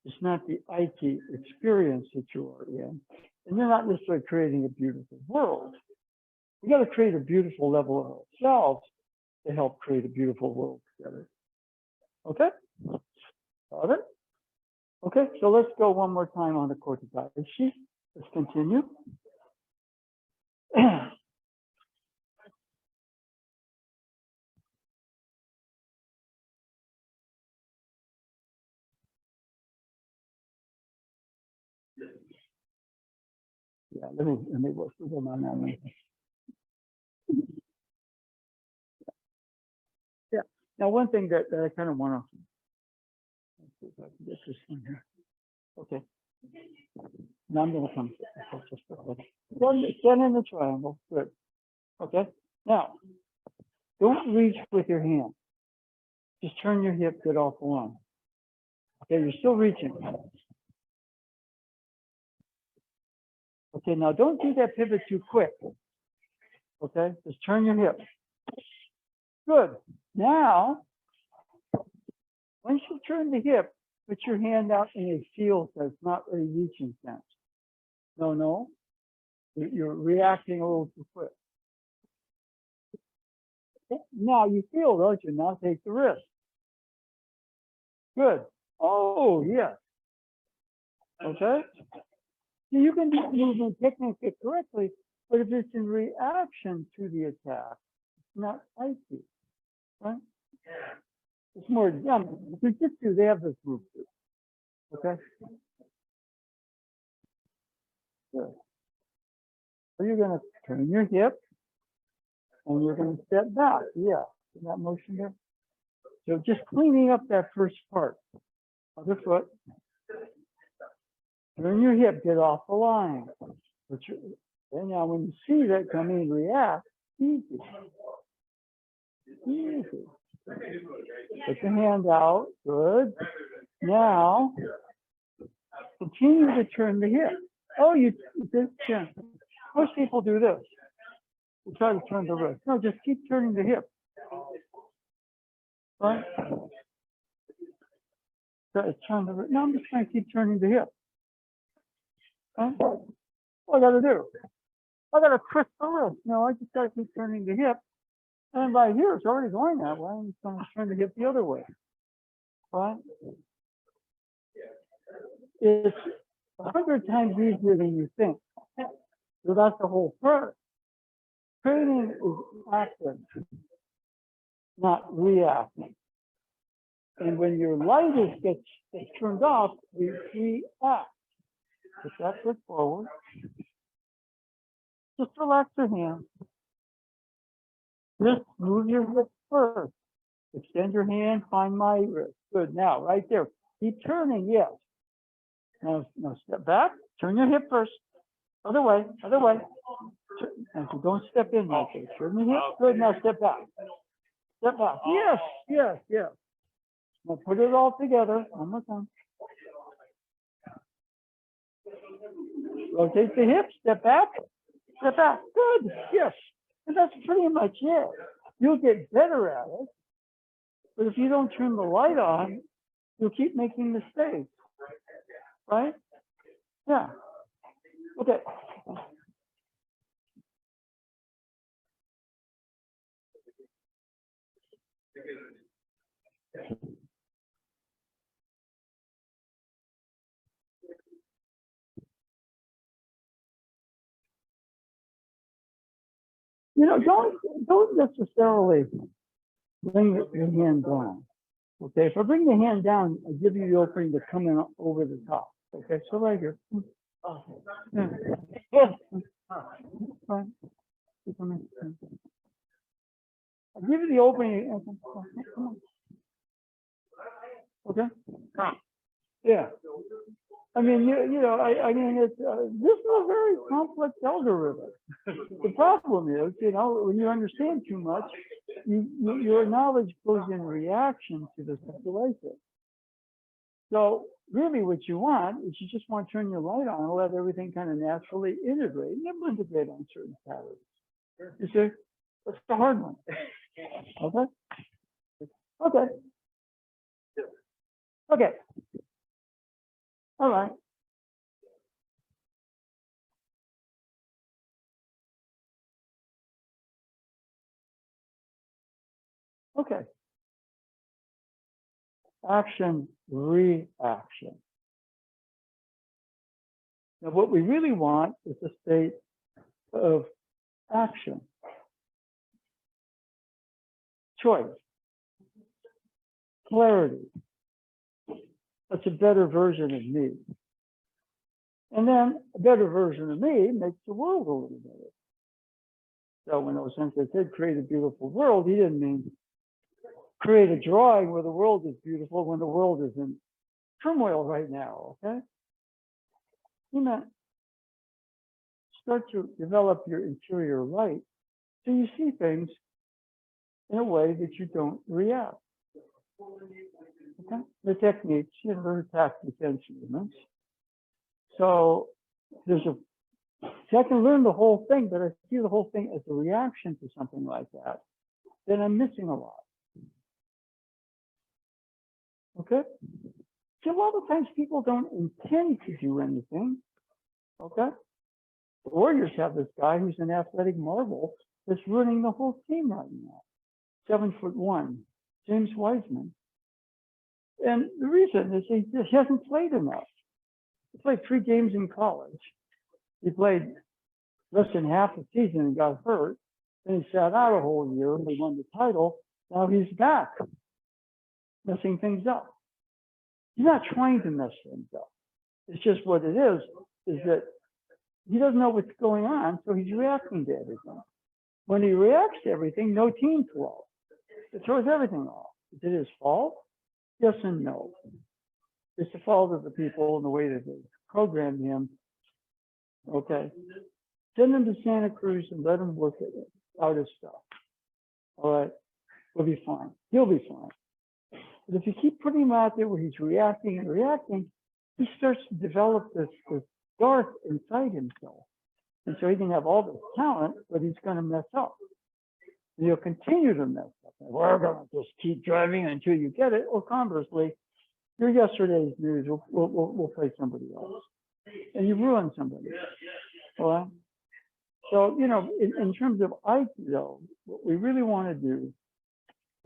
it's not the IT experience that you are in. And you're not necessarily creating a beautiful world. We got to create a beautiful level of ourselves to help create a beautiful world together. Okay? Got it? Okay, so let's go one more time on the kote gaeshi. Let's continue. Yeah, let me work with them on that one. Yeah. Now, one thing that I kind of want to, let's see if I can get this one here. Okay. Now I'm going to come. Stand in the triangle. Good. Okay. Now, don't reach with your hand. Just turn your hip, get off the line. Okay, you're still reaching. Okay, now don't do that pivot too quick. Okay, just turn your hip. Good. Now, once you turn the hip, put your hand out in a field that's not really reaching sense. No. You're reacting a little too quick. Okay. Now you feel, don't you? Now take the wrist. Good. Oh, yes. Okay. You can do the movement technically correctly, but if it's in reaction to the attack, it's not icy, right? It's more, yeah, Jiu-Jitsu, they have this move too. Okay? Good. So you're going to turn your hip and you're going to step back. Yeah, in that motion there. So just cleaning up that first part. Other foot. Turn your hip, get off the line. And now when you see that coming, react, easy. Easy. Put your hand out, good. Now, continue to turn the hip. Oh, you did, yeah. Most people do this. You try to turn the wrist. No, just keep turning the hip. Right? Turn the wrist. No, I'm just trying to keep turning the hip. Huh? What I got to do? I got to twist the wrist. No, I just got to keep turning the hip. And by here, it's already going that way. I'm just going to turn the hip the other way. Right? It's 100 times easier than you think. So that's the whole part. Training is active, not reacting. And when your light gets turned off, you react. Put that foot forward. Just relax your hand. Just move your hip first. Extend your hand, find my wrist. Good. Now, right there. Keep turning, yes. Now step back. Turn your hip first. Other way, other way. And so don't step in like this. Turn your hip. Good. Now step back. Step back. Yes, yes, yes. Now put it all together. One more time. Rotate the hip. Step back. Step back. Good. Yes. And that's pretty much it. You'll get better at it. But if you don't turn the light on, you'll keep making mistakes. Right? Yeah. Okay. You know, don't necessarily bring your hand down. Okay, if I bring the hand down, I give you the opening to come in over the top. Okay, so right here. Yeah. Fine. I'll give you the opening. Okay. Yeah. I mean, I mean, it's, this is a very complex algorithm. The problem is, when you understand too much, your knowledge goes in reaction to the situation. So really what you want is you just want to turn your light on and let everything kind of naturally integrate. And it will integrate on certain patterns. You see? That's the hard one. Okay? Okay. Okay. All right. Okay. Action, reaction. Now, what we really want is a state of action, choice, clarity. That's a better version of me. And then a better version of me makes the world a little better. So when Osensei said create a beautiful world, he didn't mean create a drawing where the world is beautiful when the world is in turmoil right now, okay? He meant start to develop your interior light so you see things in a way that you don't react. Okay? The techniques, they're attack defense movements. So there's a, see, I can learn the whole thing, but I see the whole thing as a reaction to something like that, then I'm missing a lot. Okay? So a lot of times people don't intend to do anything. Okay? The Warriors have this guy who's an athletic marvel that's running the whole team right now. 7'1", James Wiseman. And the reason is he just hasn't played enough. He played 3 games in college. He played less than half the season and got hurt. Then he sat out a whole year and they won the title. Now he's back, messing things up. He's not trying to mess things up. It's just what it is that he doesn't know what's going on, so he's reacting to everything. When he reacts to everything, no team flow. It throws everything off. Is it his fault? Yes and no. It's the fault of the people and the way that they programmed him. Okay. Send him to Santa Cruz and let him work out his stuff. All right. We'll be fine. He'll be fine. But if you keep putting him out there where he's reacting and reacting, he starts to develop this dark inside himself. And so he can have all this talent, but he's going to mess up. And he'll continue to mess up. And we're going to just keep driving until you get it. Or conversely, your yesterday's news will play somebody else. And you ruin somebody. All right? So, in terms of Aikido, what we really want to do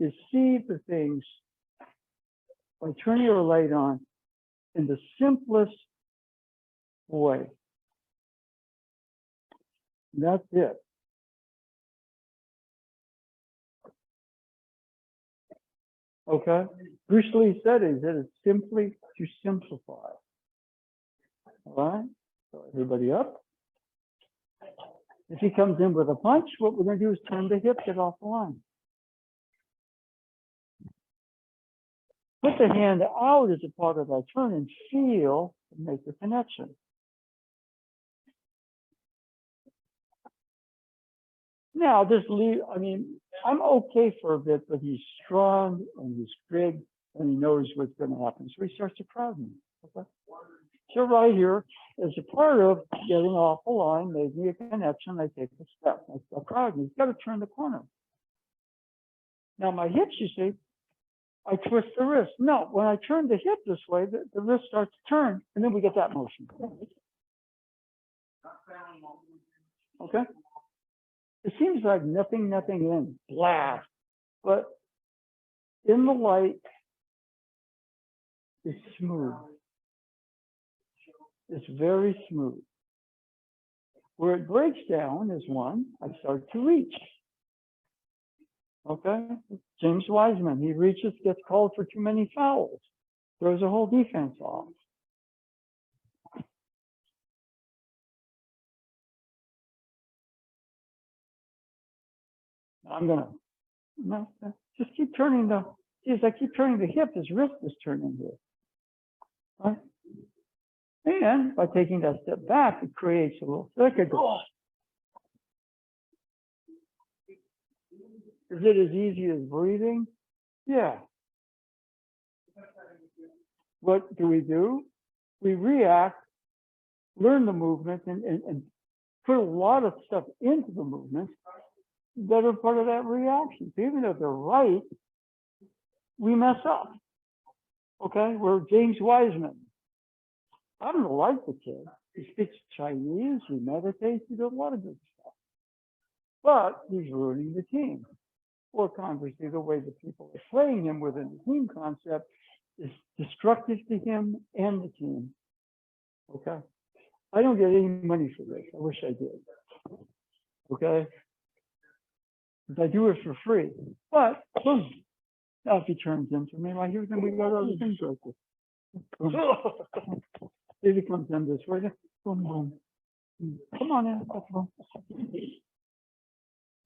is see the things by turning your light on in the simplest way. That's it. Okay? Bruce Lee said it, that it's simply to simplify. All right? So everybody up. If he comes in with a punch, what we're going to do is turn the hip, get off the line. Put the hand out as a part of that turn and feel and make the connection. Now, I'm okay for a bit, but he's strong and he's big and he knows what's going to happen. So he starts to crowd me. Okay? So right here, as a part of getting off the line, making a connection, I take a step. I start crowding. He's got to turn the corner. Now, my hips, you see, I twist the wrist. No, when I turn the hip this way, the wrist starts to turn, and then we get that motion. Okay? It seems like nothing in, blast. But in the light, it's smooth. It's very smooth. Where it breaks down is one, I start to reach. Okay? James Wiseman, he reaches, gets called for too many fouls, throws a whole defense off. Just keep turning as I keep turning the hip, his wrist is turning here. Right? And by taking that step back, it creates a little circuit. Is it as easy as breathing? Yeah. What do? We react, learn the movement, and put a lot of stuff into the movement that are part of that reaction. So even if they're right, we mess up. Okay, we're James Wiseman. I don't like the kid. He speaks Chinese, he meditates, he does a lot of good stuff. But he's ruining the team. Or conversely, the way the people are playing him within the team concept is destructive to him and the team. Okay? I don't get any money for this. I wish I did. Okay? Because I do it for free. But, boom. Now if he turns into me, like here's then we got other things like this. Boom. If he comes in this way, boom, boom. Come on in.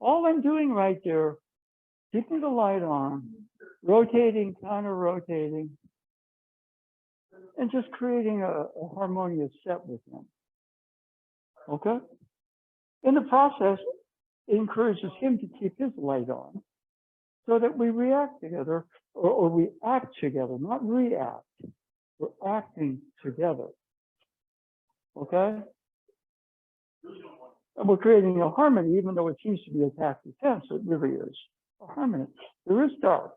All I'm doing right there, keeping the light on, rotating, counter-rotating, and just creating a harmonious set with him. Okay? In the process, it encourages him to keep his light on so that we react together, or we act together, not react. We're acting together. Okay? And we're creating a harmony, even though it seems to be attack-defense, it really is a harmony. There is dark,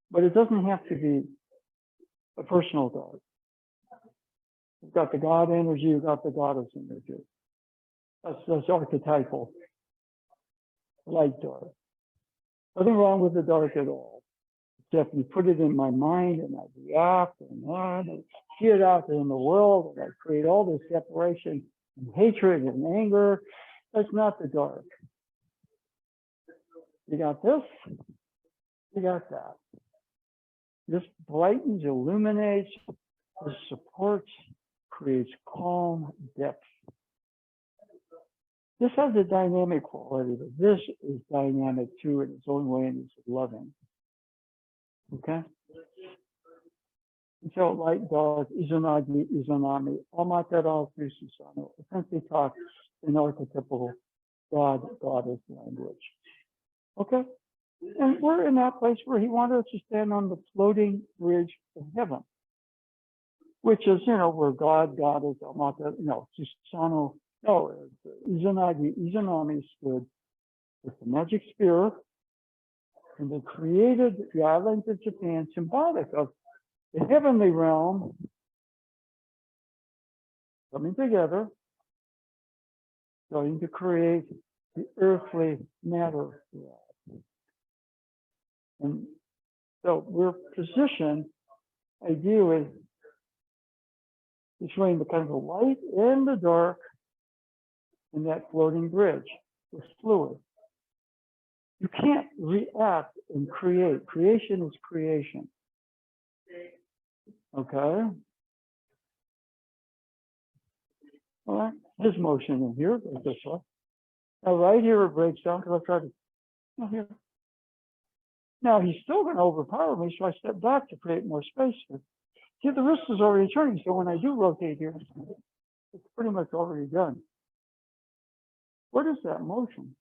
but it doesn't have to be a personal dark. You've got the God energy, you've got the goddess energy. That's archetypal. Light dark. Nothing wrong with the dark at all. Except you put it in my mind and I react and I see it out there in the world and I create all this separation and hatred and anger. That's not the dark. You got this, you got that. This brightens, illuminates, this supports, creates calm, depth. This has a dynamic quality, but this is dynamic too in its own way and it's loving. Okay? And so light, dark, izanagi, izanami, amatera, susano, essentially talk in archetypical goddess language. Okay? And we're in that place where he wanted us to stand on the floating bridge of heaven, which is, where God, goddess, amatera, susano, izanagi, izanami stood with the magic spear and the created the islands of Japan, symbolic of the heavenly realm coming together, starting to create the earthly matter realm. And so we're positioned ideally between the kind of the light and the dark in that floating bridge with fluid. You can't react and create. Creation is creation. Okay? All right. There's motion in here, like this way. Now, right here it breaks down because I tried to. Oh, here. Now, he's still going to overpower me, so I step back to create more space here. See, the wrist is already turning, so when I do rotate here, it's pretty much already done. What is that motion?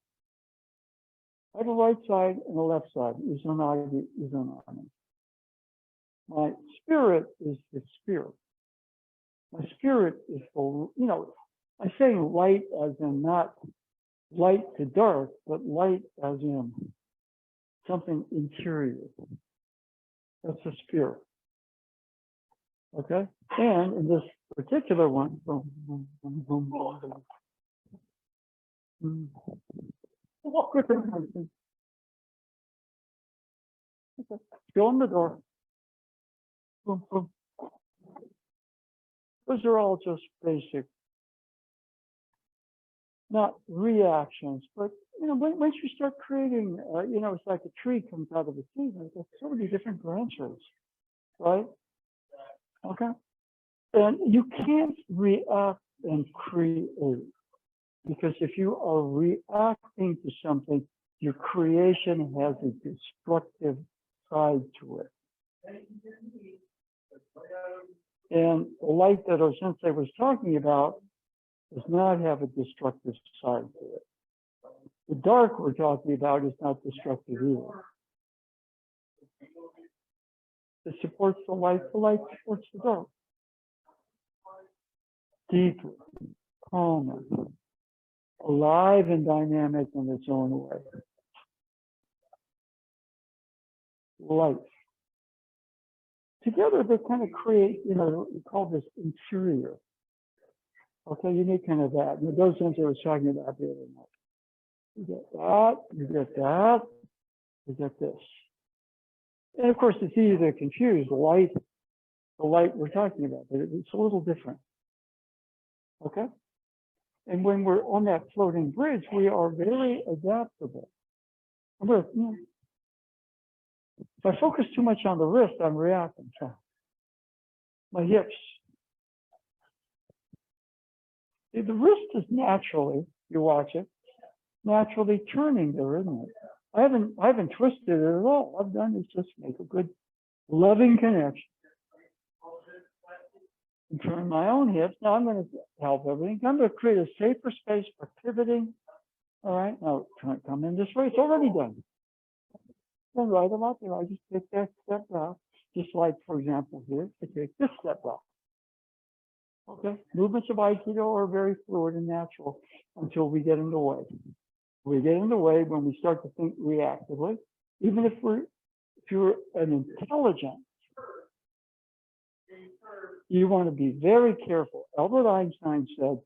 I have a right side and a left side. Izanagi, izanami. My spirit is the spirit. My spirit is full, I'm saying light as in not light to dark, but light as in something interior. That's the spirit. Okay? And in this particular one, boom, boom, boom, boom, boom, boom. Go in the door. Boom, boom. Those are all just basic, not reactions, but once you start creating, it's like a tree comes out of a seed. There's so many different branches, right? Okay, and you can't react and create. Because if you are reacting to something, your creation has a destructive side to it. And the light that our sensei was talking about does not have a destructive side to it. The dark we're talking about is not destructive either. It supports the light supports the dark. Deeply, calmer, alive and dynamic in its own way. Life. Together they kind of create, you know, we call this interior. Okay, you need kind of that. And those things I was talking about the other night. You get that, you get that, you get this. And of course, it's easy to confuse the light we're talking about, but it's a little different. Okay? And when we're on that floating bridge, we are very adaptable. You know, if I focus too much on the wrist, I'm reacting. So my hips. See, the wrist is naturally, you watch it, naturally turning there, isn't it? I haven't twisted it at all. I've done is just make a good loving connection. And turn my own hips. Now I'm going to help everything. I'm going to create a safer space for pivoting. All right, now come in this way. It's already done. Then right about there, I just take that step back. Just like, for example, here, I take this step back. Okay, movements of Aikido are very fluid and natural until we get in the way. We get in the way when we start to think reactively, even if you're an intelligent, you want to be very careful. Albert Einstein said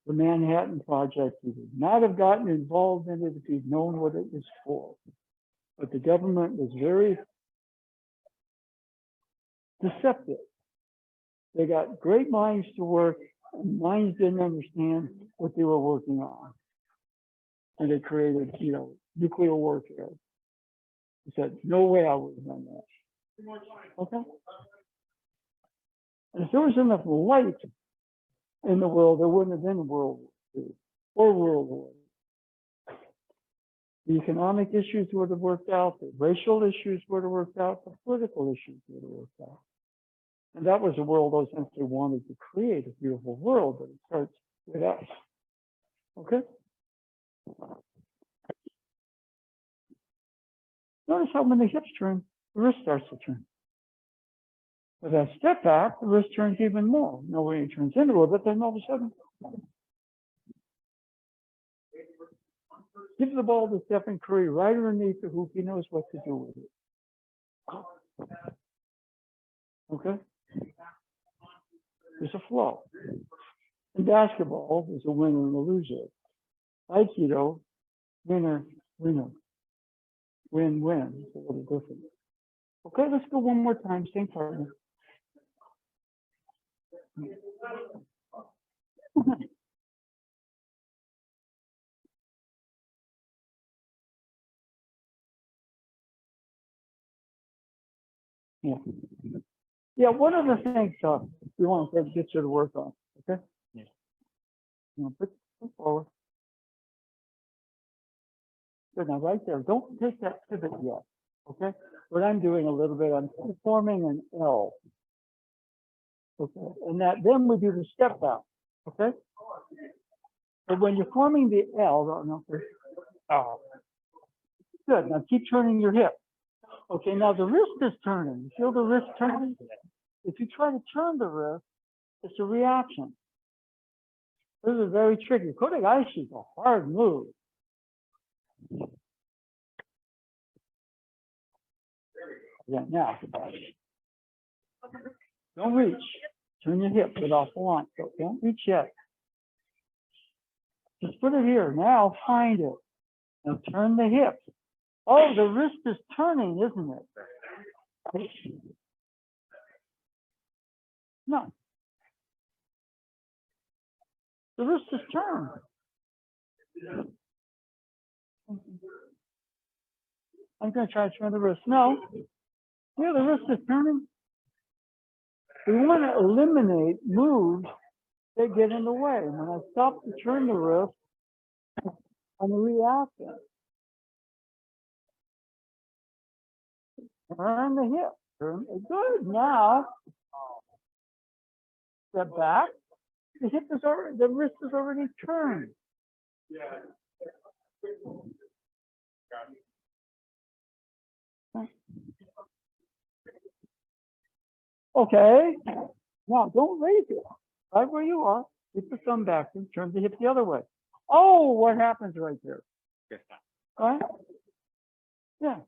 the Manhattan Project, he would not have gotten involved in it if he'd known what it was for. But the government was very deceptive. They got great minds to work, and minds didn't understand what they were working on. And they created, you know, nuclear warfare. He said, no way I would have done that. Okay? And if there was enough light in the world, there wouldn't have been World War II or World War. The economic issues would have worked out, the racial issues would have worked out, the political issues would have worked out. And that was a world I essentially wanted to create, a beautiful world, but it starts with us. Okay? Notice how when the hips turn, the wrist starts to turn. With that step back, the wrist turns even more. Now when it turns in a little bit, then all of a sudden, give the ball to Stephen Curry right underneath the hoop. He knows what to do with it. Okay? There's a flow. In basketball, there's a winner and a loser. Aikido, winner, winner. Win-win. It's a little different. Okay, let's go one more time. Same partner. Yeah. Yeah, one of the things we want to get you to work on, okay? Yeah. You know, put forward. Good, now right there, don't take that pivot yet, okay? What I'm doing a little bit, I'm forming an L. Okay, and that then we do the step back, okay? But when you're forming the L, good, now keep turning your hip. Okay, now the wrist is turning. You feel the wrist turning? If you try to turn the wrist, it's a reaction. This is very tricky. Kote gaeshi is a hard move. Yeah, now, don't reach. Turn your hip, get off the line. So don't reach yet. Just put it here. Now find it. Now turn the hip. Oh, the wrist is turning, isn't it? No. The wrist is turned. I'm going to try to turn the wrist. No. Yeah, the wrist is turning. We want to eliminate moves that get in the way. When I stop to turn the wrist, I'm reacting. Turn the hip. Turn. Good. Now, step back, the hip is already, the wrist is already turned. Okay, now don't raise it. Right where you are, keep the thumb back and turn the hip the other way. Oh, what happens right there? Right? Yeah.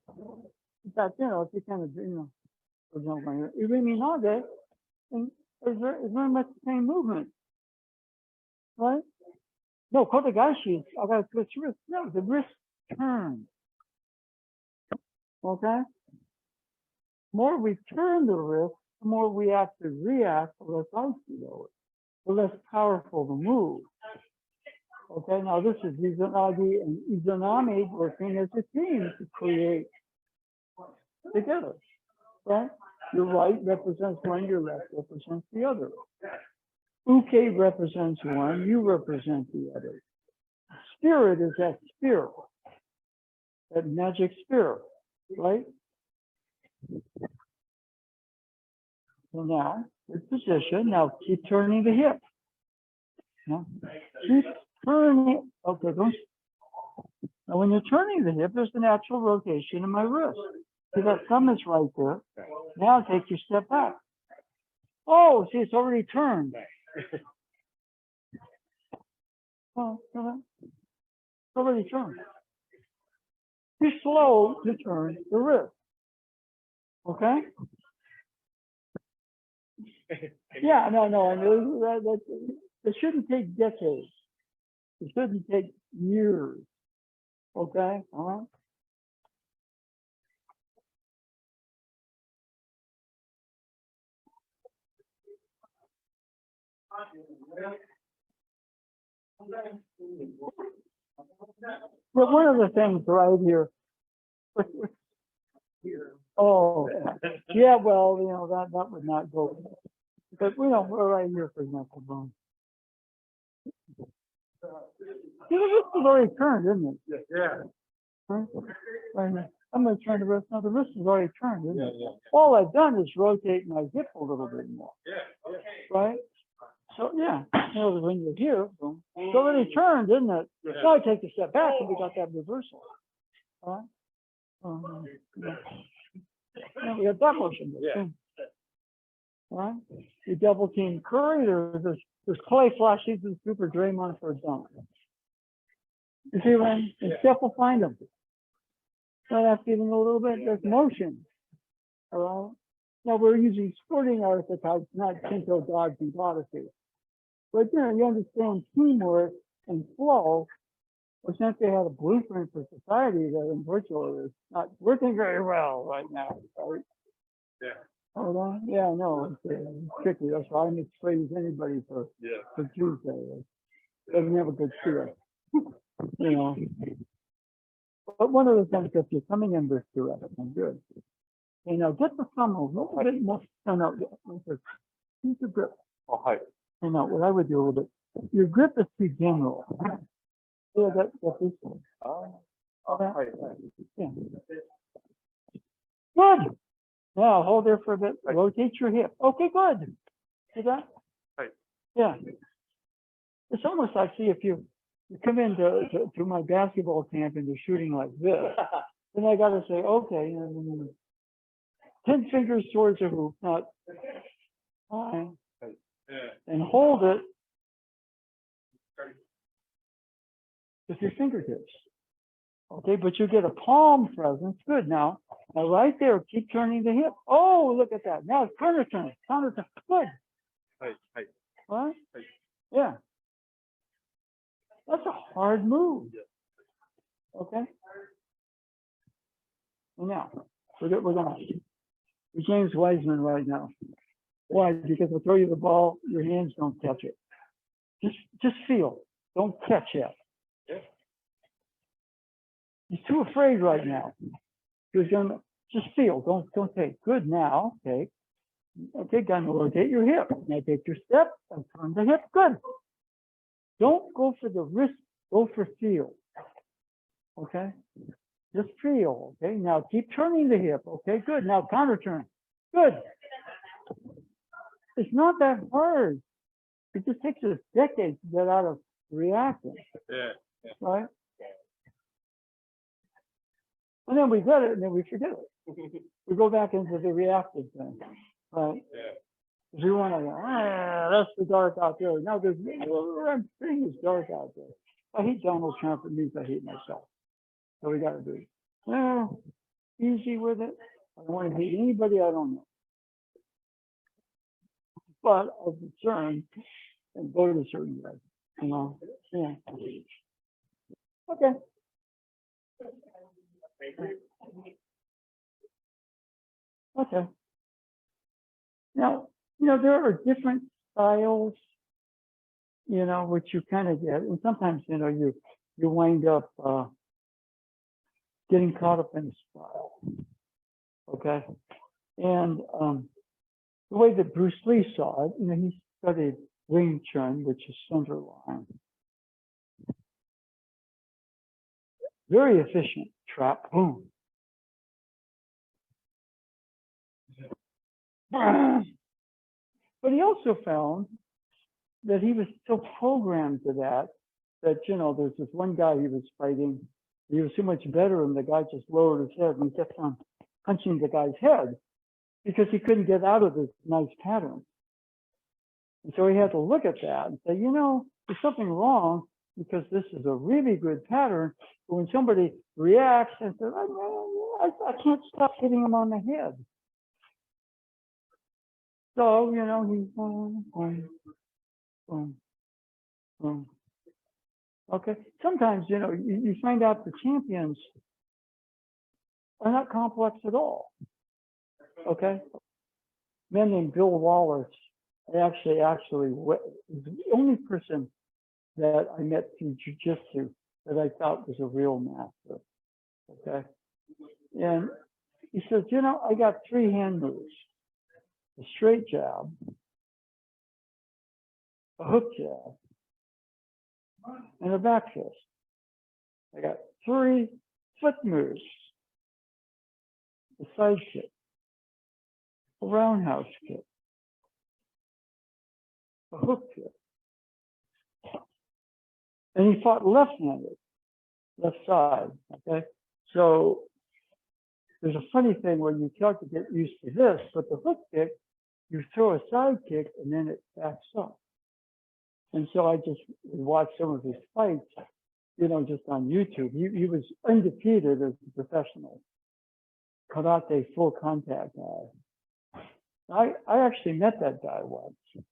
In fact, you know, if you kind of, you know, for example, shihonage, and it's very much the same movement. Right? No, kote gaeshi, I got to twist the wrist. No, the wrist turns. Okay? The more we turn the wrist, the more we have to react, the less ice we lower, the less powerful the move. Okay, now this is shihonage and izanami working as a team to create together, right? Your right represents one, your left represents the other. Uke represents one, you represent the other. Spirit is that spirit, that magic spirit, right? So now, good position. Now keep turning the hip. Now, keep turning. Okay, don't. Now, when you're turning the hip, there's the natural rotation in my wrist. See, that thumb is right there. Now take your step back. Oh, see, it's already turned. Oh, it's already turned. Be slow to turn the wrist. Okay? Yeah, no, I know that it shouldn't take decades. It shouldn't take years. Okay? All right? But one of the things right here. Oh, yeah, well, you know, that would not go. But, you know, we're right here, for example, boom. See, the wrist is already turned, isn't it? Yeah. Right? Right now. I'm going to turn the wrist. Now, the wrist is already turned, isn't it? All I've done is rotate my hip a little bit more. Right? So, yeah, you know, when you're here, boom, it's already turned, isn't it? Now I take a step back and we got that reversal. All right? Now we got that motion. Yeah. All right? You double team Curry, there's Clay flashes and Super Draymond for a dunk. You see what I mean? And Steph will find them. So that's even a little bit, there's motion. All right? Now we're using sporting archetypes, not Shinto gods and goddesses. But you know, you understand teamwork and flow, essentially had a blueprint for society that unfortunately is not working very well right now, right? Yeah. Hold on. Yeah, no, it's tricky. That's why I mispraise anybody for Tuesday. It doesn't have a good feel. You know. But one of the things, if you're coming in this direction, good. You know, get the thumb a little bit more. No, use the grip. Oh, hi. You know, what I would do a little bit. Your grip is too general. Yeah, that's this one. Hi. Yeah. Good. Now hold there for a bit. Rotate your hip. Okay, good. See that? Right. Yeah. It's almost like, see, if you come into to my basketball camp and you're shooting like this, then I got to say, okay, 10 fingers towards the hoop, not fine, and hold it with your fingertips. Okay, but you get a palm presence. Good. Now right there, keep turning the hip. Oh, look at that. Now counter turn. Good. Hi. Right? Yeah. That's a hard move. Okay. Now we're gonna be James Wiseman right now. Why? Because I'll throw you the ball, your hands don't catch it. Just feel. Don't catch it. He's too afraid right now. He's gonna just feel. Don't take. Good. Now take. Okay, gonna rotate your hip. Now take your step and turn the hip. Good. Don't go for the wrist. Go for feel. Okay. Just feel. Okay. Now keep turning the hip. Okay. Good. Now counter turn. Good. It's not that hard. It just takes us decades to get out of reacting, Yeah. right? And then we get it, and then we forget it. We go back into the reactive thing, right? Yeah. Because we want to, that's the dark out there. No, there's everything is dark out there. If I hate Donald Trump, it means I hate myself. So we got to be easy with it. I don't want to hate anybody I don't know. But of concern and vote a certain way, you know. Yeah. Okay. Okay. Now, there are different styles, which you kind of get, and sometimes, you wind up getting caught up in a style. Okay. And the way that Bruce Lee saw it, he studied Wing Chun, which is center line. Very efficient trap, boom. But he also found that he was so programmed to that, there's this one guy he was fighting. He was so much better, and the guy just lowered his head, and he kept on punching the guy's head because he couldn't get out of this nice pattern. And so he had to look at that and say, there's something wrong, because this is a really good pattern. But when somebody reacts and says, I can't stop hitting him on the head. So, he's boom. Okay. Sometimes, you find out the champions are not complex at all. Okay. A man named Bill Wallace, actually was the only person that I met through jujitsu that I thought was a real master. Okay. And he says, I got 3 hand moves: a straight jab, a hook jab, and a back fist. I got 3 foot moves: a side kick, a roundhouse kick, a hook kick. And he fought left-handed, left side, okay? So there's a funny thing where you start to get used to this, but the hook kick, you throw a side kick and then it backs up. And so I just watched some of his fights, just on YouTube. He was undefeated as a professional karate full contact guy. I actually met that guy once,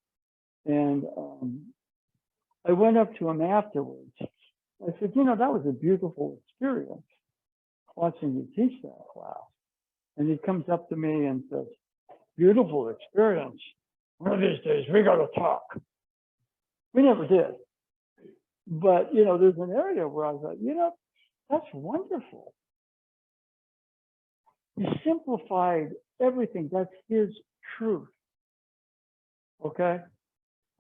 and I went up to him afterwards. I said, that was a beautiful experience watching you teach that class. And he comes up to me and says, beautiful experience. One of these days, we got to talk. We never did. But, there's an area where I was like, that's wonderful. He simplified everything. That's his truth. Okay?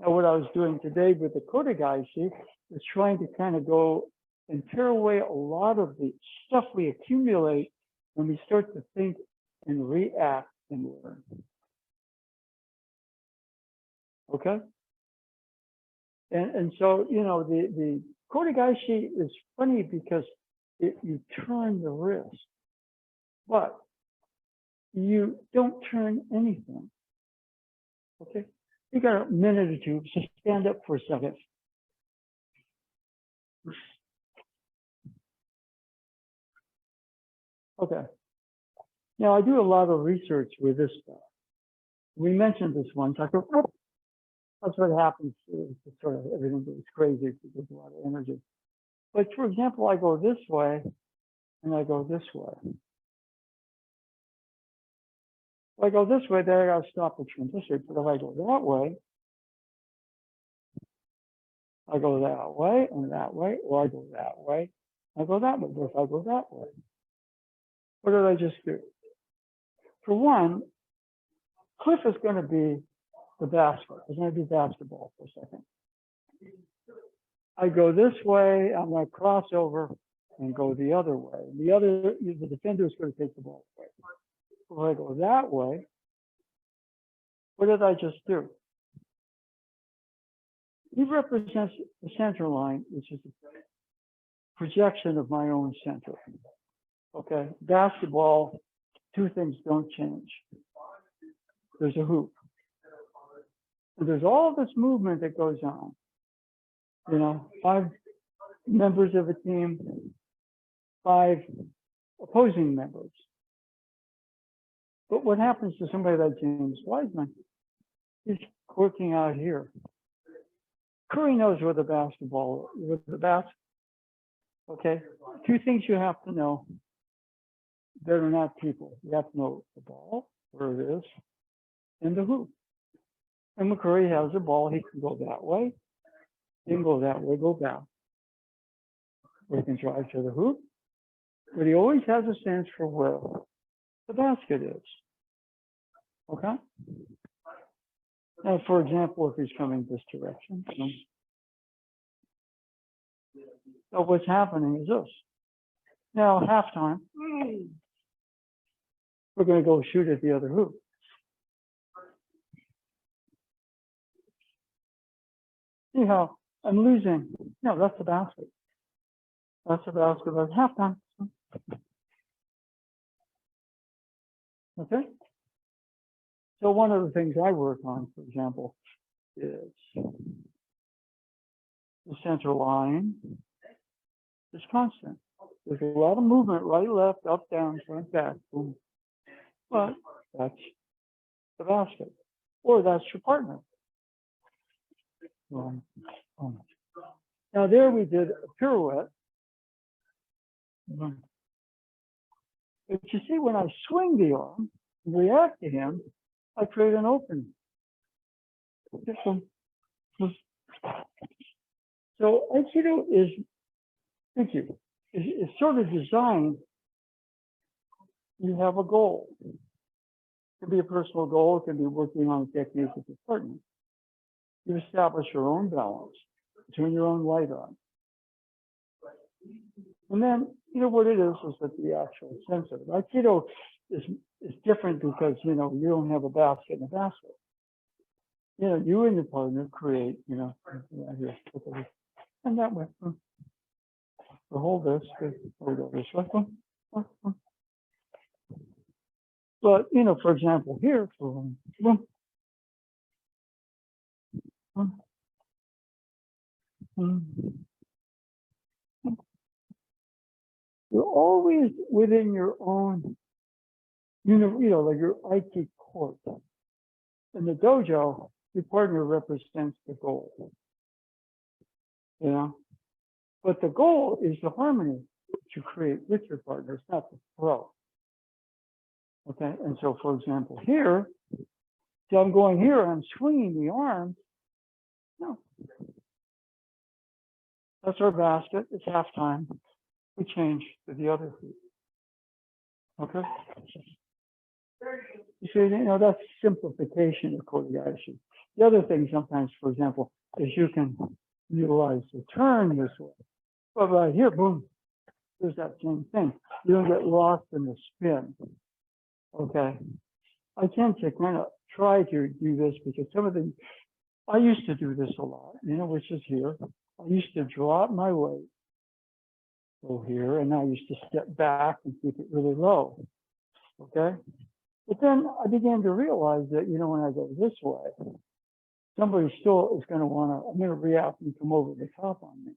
Now, what I was doing today with the kote gaeshi is trying to kind of go and tear away a lot of the stuff we accumulate when we start to think and react and learn. Okay? And so, the kote gaeshi is funny because you turn the wrist, but you don't turn anything. Okay? You got a minute or two, so stand up for a second. Okay. Now, I do a lot of research with this stuff. We mentioned this once. I go, oh, that's what happens. It's sort of everything goes crazy because a lot of energy. But for example, I go this way and I go this way. If I go this way, there I got to stop the transition. But if I go that way, I go that way and that way, or I go that way, I go that way. But if I go that way, what did I just do? For one, Cliff is going to be the basket. It's going to be basketball for a second. I go this way, I'm going to cross over and go the other way. The defender is going to take the ball away. If I go that way, what did I just do? he represents the center line, which is the projection of my own center. Okay, basketball, two things don't change. There's a hoop. And there's all this movement that goes on. You know, 5 members of a team, 5 opposing members. But what happens to somebody like James Wiseman? He's working out here. Curry knows where the basketball, where the basket. Okay, 2 things you have to know that are not people. You have to know the ball, where it is, and the hoop. And McCurry has a ball, he can go that way, he can go that way, go back. Or he can drive to the hoop, but he always has a sense for where the basket is. Okay? Now, for example, if he's coming this direction, so what's happening is this. Now, halftime, we're going to go shoot at the other hoop. See how I'm losing? No, that's the basket. That's the basket at halftime. Okay? So one of the things I work on, for example, is the center line is constant. There's a lot of movement, right, left, up, down, front, back, boom. But that's the basket. Or that's your partner. Now there we did a pirouette. But you see, when I swing the arm and react to him, I create an opening. This one. So Aikido is, thank you, is sort of designed, you have a goal. It can be a personal goal, it can be working on a technique with your partner. You establish your own balance, turn your own light on. And then, you know, what it is that the actual sense of it. Aikido is different because, you know, you don't have a basket in a basket. You know, you and your partner create, you know, and that way. So hold this, hold this way. But, you know, for example, here, you're always within your own, you know, like your Aiki court. In the dojo, your partner represents the goal. You know, but the goal is the harmony that you create with your partner. It's not the throw. Okay, and so for example, here, so I'm going here, I'm swinging the arm. No, that's our basket. It's halftime. We change to the other feet. Okay. You see, you know, that's simplification of kote gaeshi. The other thing sometimes, for example, is you can utilize the turn this way. But right here, boom, there's that same thing. You don't get lost in the spin. Okay. I tend to kind of try to do this because some of the, I used to do this a lot, you know, which is here. I used to drop my weight, go here, and I used to step back and keep it really low. Okay. But then I began to realize that, you know, when I go this way, somebody still is going to want to, I'm going to react and come over the top on me.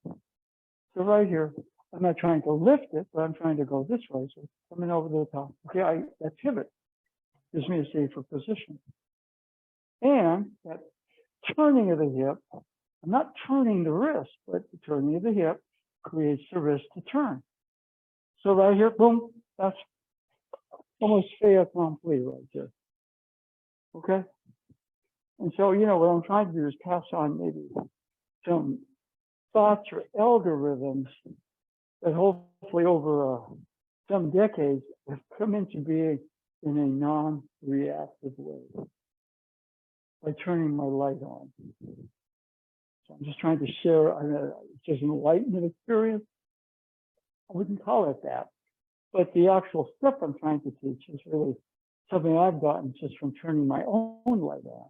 So right here, I'm not trying to lift it, but I'm trying to go this way. So coming over the top. Okay, that pivot gives me a safer position. And that turning of the hip, I'm not turning the wrist, but the turning of the hip creates the wrist to turn. So right here, boom, that's almost fait accompli right there. Okay? And so, you know, what I'm trying to do is pass on maybe some thoughts or algorithms that hopefully over some decades have come into being in a non-reactive way by turning my light on. So I'm just trying to share, just an enlightenment experience. I wouldn't call it that. But the actual stuff I'm trying to teach is really something I've gotten just from turning my own light on.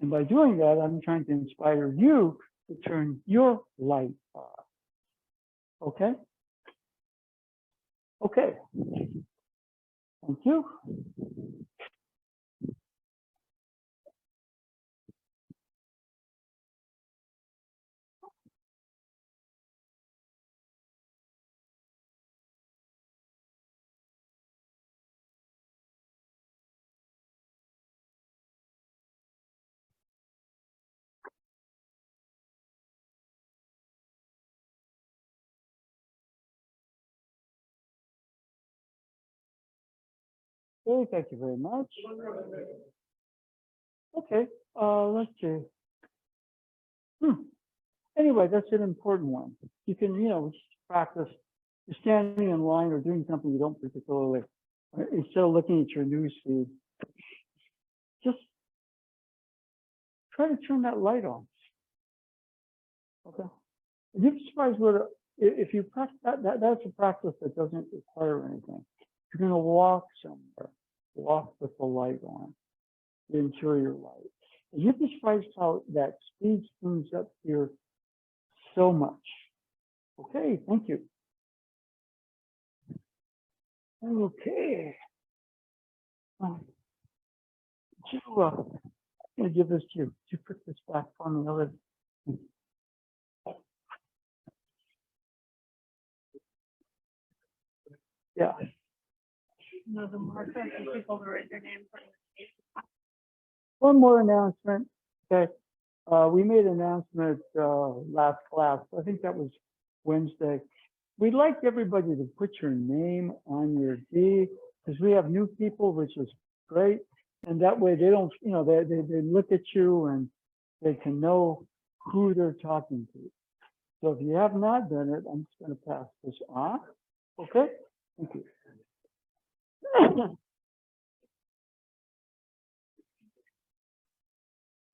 And by doing that, I'm trying to inspire you to turn your light off. Okay? Okay. Thank you. Okay, thank you very much. Okay, let's see. Anyway, that's an important one. You can, just practice you're standing in line or doing something you don't particularly, instead of looking at your news feed, just try to turn that light on. Okay. You'd be surprised what, if you practice that's a practice that doesn't require anything. If you're going to walk somewhere, walk with the light on, the interior light. And you'd be surprised how that speeds things up here so much. Okay, thank you. Okay. I'm going to give this to you. You put this back on the other. Yeah. No, the marker for people to write their name. One more announcement. Okay. We made an announcement last class. I think that was Wednesday. We'd like everybody to put your name on your D because we have new people, which is great. And that way they don't, they look at you and they can know who they're talking to. So if you have not done it, I'm just going to pass this on. Okay? Thank you.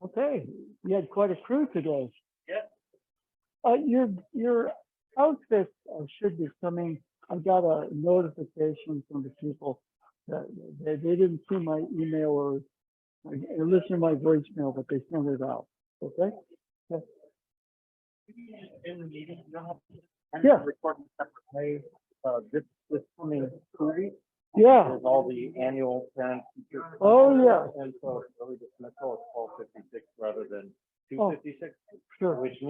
Okay, you had quite a crew today. Yeah. Your outfits should be coming. I got a notification from the people that they didn't see my email or listen to my voicemail, but they sent it out. Okay? Okay. In the meeting, you know, Yeah. recording separately. This coming 2 weeks. Yeah. With all the annual parent teacher. Oh, yeah. And so it's really dismissal at 12:56 rather than Oh. 2:56, Sure. which means